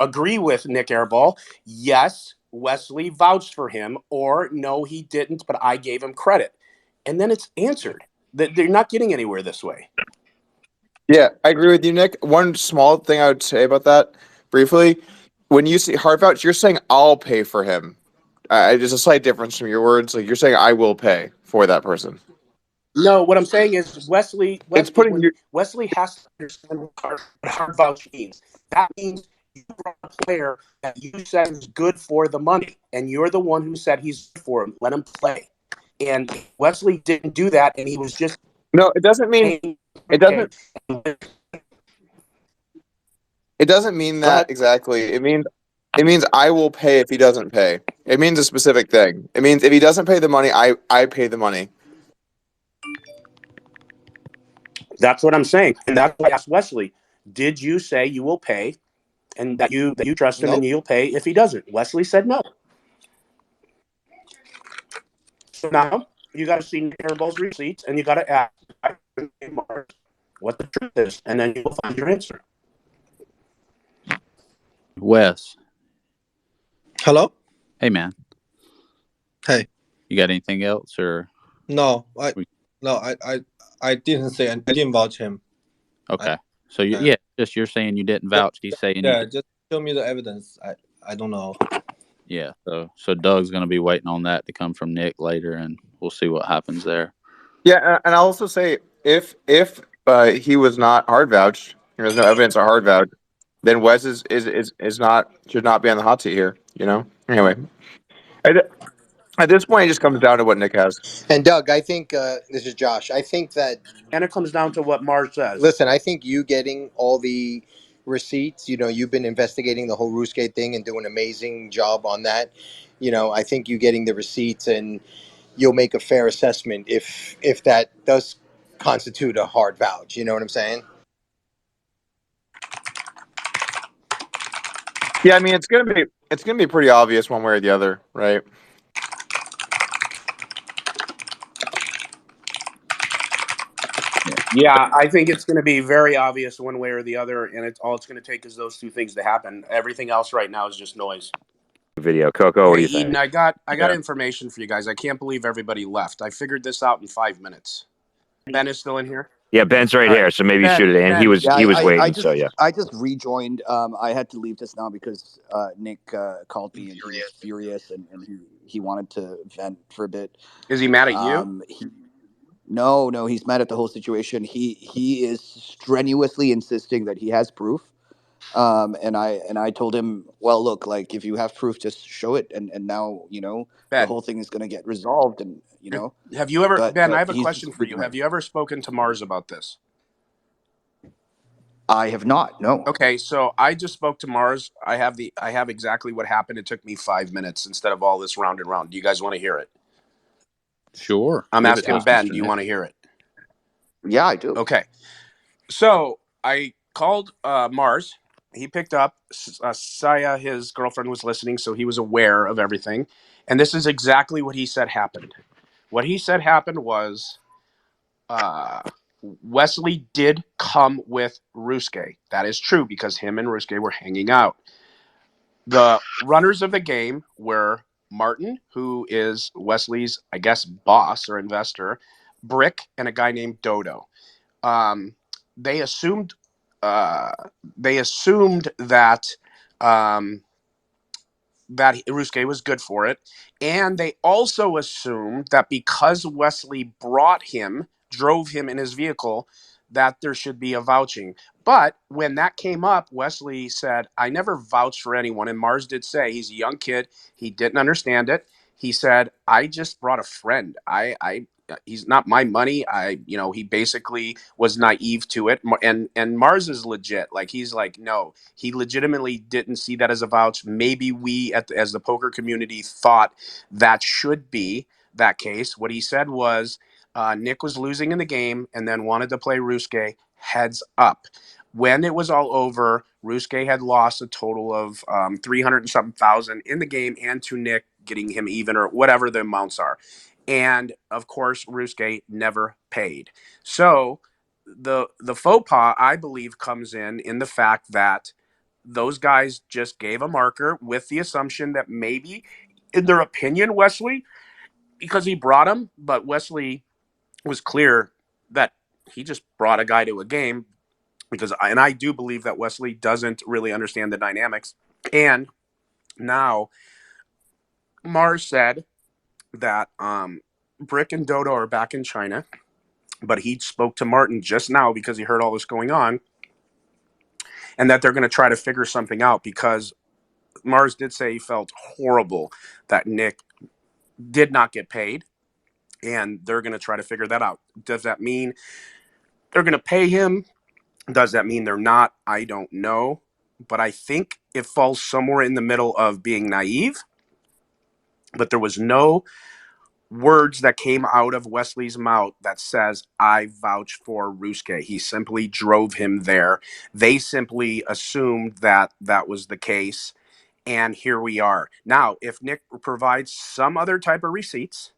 agree with Nik Airball, yes, Wesley vouched for him, or no, he didn't, but I gave him credit. And then it's answered. That they're not getting anywhere this way. Yeah, I agree with you, Nick. One small thing I would say about that briefly, when you see hard vouch, you're saying I'll pay for him. There's a slight difference from your words. Like, you're saying I will pay for that person. No, what I'm saying is Wesley has to understand what hard vouch means. That means you brought a player that you said is good for the money, and you're the one who said he's good for him. Let him play. And Wesley didn't do that, and he was just No, it doesn't mean it doesn't. It doesn't mean that exactly. It means I will pay if he doesn't pay. It means a specific thing. It means if he doesn't pay the money, I pay the money. That's what I'm saying, and that's why I asked Wesley, did you say you will pay, and that you trust him and you'll pay if he doesn't? Wesley said no. So now you got to see Nik Airball's receipts, and you got to ask what the truth is, and then you'll find your answer. Wes. Hello. Hey, man. Hey. You got anything else, or? No, I didn't say. I didn't vouch him. Okay. So yeah, Just you're saying you didn't vouch. He's saying you Yeah, did. just show me the evidence. I don't know. Yeah. So Doug's going to be waiting on that to come from Nick later, and we'll see what happens there. Yeah, and I'll also say if he was not hard vouched, there's no evidence of hard vouch, then Wes is not should not be on the hot seat here. You know. Anyway, at, at this point, it just comes down to what Nick has. And Doug, I think this is Josh. I think that And it comes down to what Mars says. listen, I think you getting all the receipts, you've been investigating the whole Ruskate thing and doing an amazing job on that. I think you getting the receipts and you'll make a fair assessment if that does constitute a hard vouch. You know what I'm saying? Yeah, I mean it's gonna be pretty obvious one way or the other, right? Yeah, I think it's going to be very obvious one way or the other, and it's going to take is those two things to happen. Everything else right now is just noise. Video, Coco. What do Hey, you think? Eden, I got Yeah. information for you guys. I can't believe everybody left. I figured this out in 5 minutes. Ben is still in here. Yeah, Ben's right All right. here, so maybe you Ben, should. And Ben. he was Yeah, waiting. I just, So yeah. I just rejoined. I had to leave just now because Nick called me and he was furious and he wanted to vent for a bit. Is he mad at you? No, he's mad at the whole situation. He is strenuously insisting that he has proof. And I told him, well, look, like if you have proof, just show it, and now the Ben, whole thing is going to get resolved, and have you ever, but- Ben? but I have a he's question just for you. freaking Have out. you ever spoken to Mars about this? I have not. No. Okay, so I just spoke to Mars. I have exactly what happened. It took me 5 minutes instead of all this round and round. Do you guys want to hear it? Sure. I'm Give it asking to us, Ben. Mr. Do you Nick. want to hear it? Yeah, I do. Okay. So I called Mars. He picked up. Saya, his girlfriend, was listening, so he was aware of everything. And this is exactly what he said happened. What he said happened was Wesley did come with Ruske. That is true because him and Ruske were hanging out. The runners of the game were Martin, who is Wesley's, I guess, boss or investor, Brick, and a guy named Dodo. They assumed that that Ruske was good for it, and they also assumed that because Wesley drove him in his vehicle, that there should be a vouching. But when that came up, Wesley said, I never vouched for anyone. And Mars did say he's a young kid. He didn't understand it. He said, I just brought a friend. He's not my money. He basically was naive to it. And Mars is legit. Like, he's like, no, he legitimately didn't see that as a vouch. Maybe we as the poker community thought that should be that case. What he said was, Nick was losing in the game and then wanted to play Ruske heads up. When it was all over, Ruske had lost a total of 300 and something thousand in the game, and to Nick getting him even or whatever the amounts are. And of course, Ruske never paid. So the faux pas, I believe, comes in the fact that those guys just gave a marker with the assumption that maybe, in their opinion, Wesley, because he brought him, but Wesley was clear that he just brought a guy to a game and I do believe that Wesley doesn't really understand the dynamics. And now Mars said that Brick and Dodo are back in China, but he spoke to Martin just now because he heard all this going on, and that they're going to try to figure something out because Mars did say he felt horrible that Nick did not get paid, and they're going to try to figure that out. Does that mean they're going to pay him? Does that mean they're not? I don't know. But I think it falls somewhere in the middle of being naive, but there was no words that came out of Wesley's mouth that says, I vouch for Ruske. He simply drove him there. They simply assumed that that was the case. And here we are. Now, if Nick provides some other type of receipts,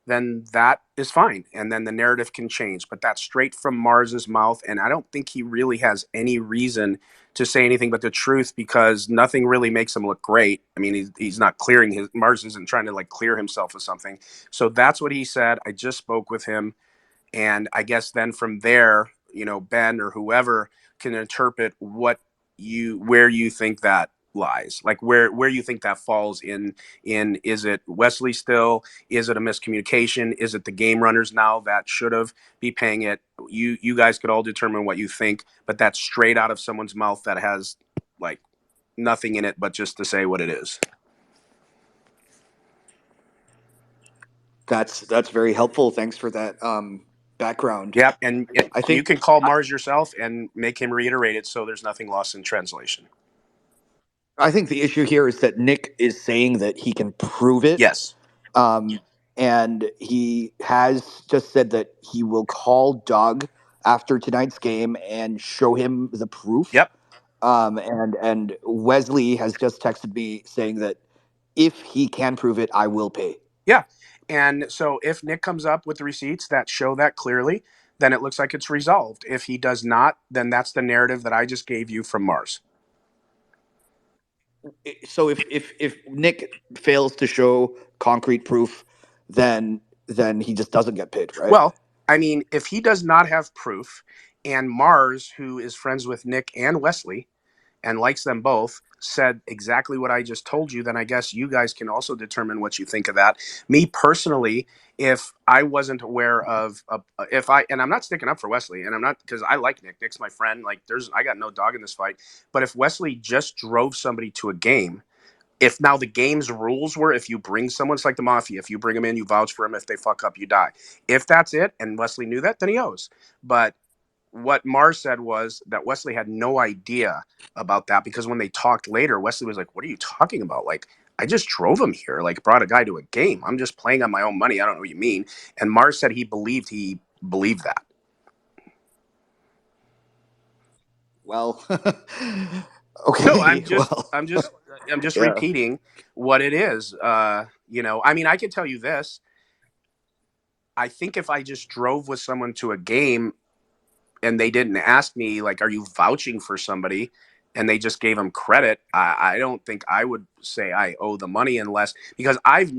then that is fine. And then the narrative can change. But that's straight from Mars's mouth. And I don't think he really has any reason to say anything but the truth because nothing really makes him look great. I mean, he's not clearing Mars isn't trying to like clear himself of something. So that's what he said. I just spoke with him. And I guess then from there, Ben or whoever can interpret where you think that lies, like where you think that falls in is it Wesley still, is it a miscommunication, is it the game runners now that should have be paying it? You guys could all determine what you think, but that's straight out of someone's mouth that has like nothing in it but just to say what it is. That's very helpful. Thanks for that background. Yep, and I think you can call Mars yourself and make him reiterate it so there's nothing lost in translation. the issue here is that Nick is saying that he can prove it. Yes. And he has just said that he will call Doug after tonight's game and show him the proof. Yep. And Wesley has just texted me saying that if he can prove it, I will pay. Yeah. And so if Nick comes up with the receipts that show that clearly, then it looks like it's resolved. If he does not, then that's the narrative that I just gave you from Mars. So if Nick fails to show concrete proof, then he just doesn't get paid, right? Well, I mean, if he does not have proof, and Mars, who is friends with Nick and Wesley and likes them both, said exactly what I just told you, then I guess you guys can also determine what you think of that. Me personally, if I wasn't aware of, and I'm not sticking up for Wesley, and I'm not, because I like Nick. Nick's my friend. Like, I got no dog in this fight. But if Wesley just drove somebody to a game, if now the game's rules were, if you bring someone, it's like the mafia, if you bring them in, you vouch for them. If they fuck up, you die. If that's it, and Wesley knew that, then he owes. But what Mars said was that Wesley had no idea about that, because when they talked later, Wesley was like, "What are you talking about? Like, I just drove him here, like brought a guy to a game. I'm just playing on my own money. I don't know what you mean." And Mars said he believed that. Well, okay. No, I'm just Yeah. repeating what it is. I mean, I can tell you this. I think if I just drove with someone to a game and they didn't ask me, like, are you vouching for somebody? And they just gave them credit, I don't think I would say I owe the money, unless, because I'd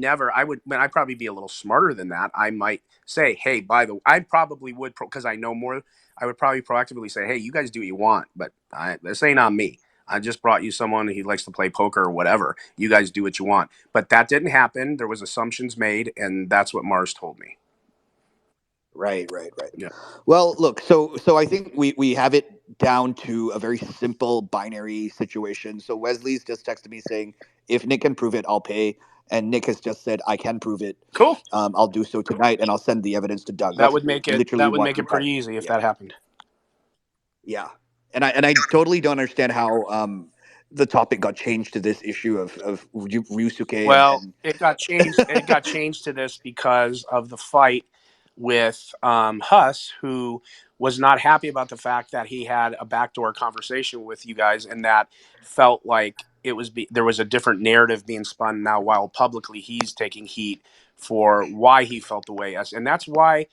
probably be a little smarter than that. I might say, hey, I probably would, because I know more. I would probably proactively say, hey, you guys do what you want, but this ain't on me. I just brought you someone, he likes to play poker or whatever. You guys do what you want. But that didn't happen. There was assumptions made, and that's what Mars told me. Right. Yeah. Well, look, so I think we have it down to a very simple binary situation. So Wesley's just texted me saying, if Nick can prove it, I'll pay. And Nick has just said, I can prove it. Cool. I'll do so tonight, and I'll send the evidence to Doug. That would make it pretty easy if that happened. Yeah. And I totally don't understand how the topic got changed to this issue of Ryusuke. Well, it got changed. It got changed to this because of the fight with Huss, who was not happy about the fact that he had a backdoor conversation with you guys, and that felt like there was a different narrative being spun now, while publicly he's taking heat for why he felt the way. And that's why,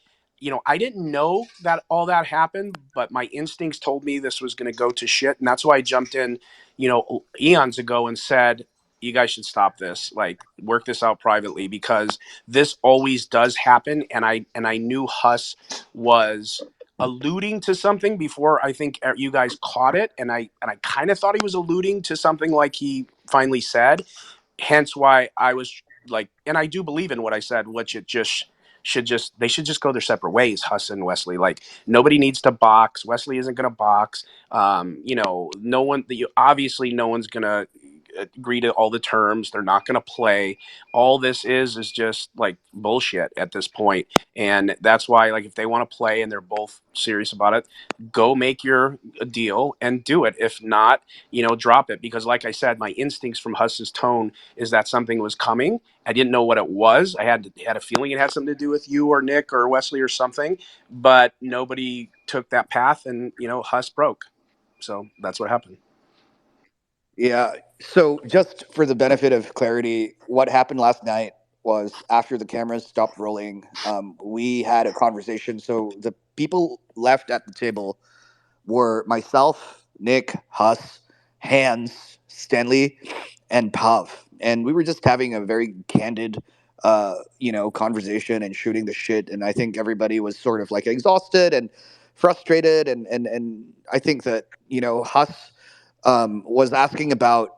I didn't know that all that happened, but my instincts told me this was going to go to shit, and that's why I jumped in, eons ago and said, you guys should stop this, like work this out privately, because this always does happen. And I knew Huss was alluding to something before I think you guys caught it. And I kind of thought he was alluding to something like he finally said, hence why I was like, and I do believe in what I said, which they should just go their separate ways, Huss and Wesley. Like, nobody needs to box. Wesley isn't going to box. Obviously no one's going to agree to all the terms. They're not going to play. All this is just like bullshit at this point. And that's why, like, if they want to play and they're both serious about it, go make your deal and do it. If not, drop it. Because like I said, my instincts from Huss's tone is that something was coming. I didn't know what it was. I had a feeling it had something to do with you or Nick or Wesley or something, but nobody took that path, and Huss broke. So that's what happened. Yeah. So just for the benefit of clarity, what happened last night was, after the cameras stopped rolling, we had a conversation. So the people left at the table were myself, Nick, Huss, Hans, Stanley, and Pav. And we were just having a very candid conversation and shooting the shit. And I think everybody was sort of like exhausted and frustrated, and I think that Huss was asking about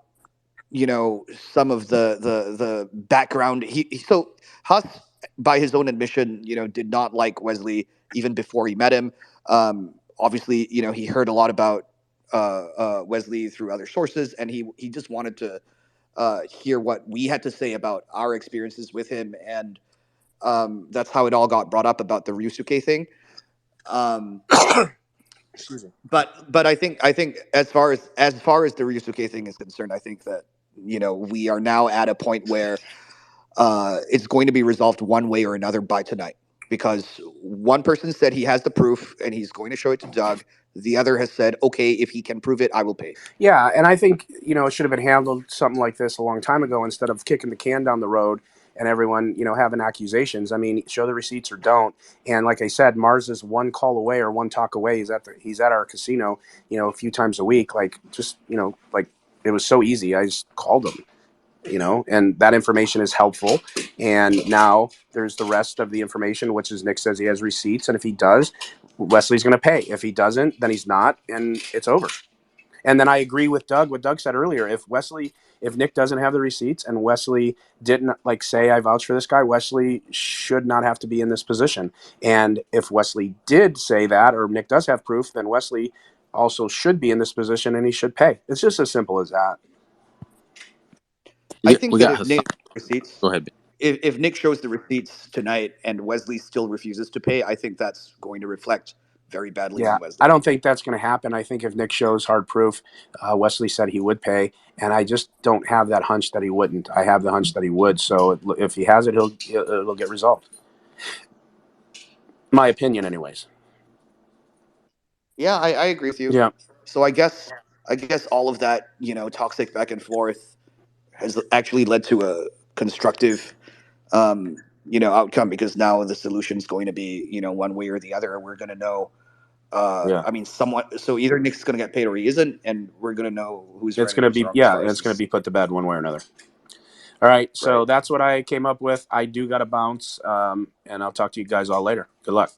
some of the background. So Huss, by his own admission, did not like Wesley even before he met him. Obviously, he heard a lot about Wesley through other sources, and he just wanted to hear what we had to say about our experiences with him, and that's how it all got brought up about the Ryusuke thing. Excuse me. But I think as far as the Ryusuke thing is concerned, I think that we are now at a point where it's going to be resolved one way or another by tonight, because one person said he has the proof and he's going to show it to Doug. The other has said, okay, if he can prove it, I will pay. Yeah, and I think it should have been handled something like this a long time ago instead of kicking the can down the road and everyone having accusations. I mean, show the receipts or don't. And like I said, Mars is one call away or one talk away. He's at our casino, a few times a week. Like just like it was so easy. I just called him. And that information is helpful. And now there's the rest of the information, which is Nick says he has receipts. And if he does, Wesley's going to pay. If he doesn't, then he's not. And it's over. And then I agree with Doug, what Doug said earlier. If Nick doesn't have the receipts and Wesley didn't say, I vouch for this guy, Wesley should not have to be in this position. And if Wesley did say that, or Nick does have proof, then Wesley also should be in this position and he should pay. It's just as simple as that. I think we that got if Hassan. Nick receipts, Go ahead. Ben. if Nick shows the receipts tonight and Wesley still refuses to pay, I think that's going to reflect very badly Yeah, on Wesley. I don't think that's going to happen. I think if Nick shows hard proof, Wesley said he would pay, and I just don't have that hunch that he wouldn't. I have the hunch that he would. So if he has it, it'll get resolved. My opinion, anyways. Yeah, I agree with you. Yeah. So I guess all of that toxic back and forth has actually led to a constructive outcome, because now the solution is going to be one way or the other. We're going to know. Yeah. I mean, somewhat. So either Nick's going to get paid or he isn't, and we're going to know who's It's right and going to who's be wrong. As far as it's going to be put to bed one way or another. All right, so Right. that's what I came up with. I do got to bounce, and I'll talk to you guys all later. Good luck.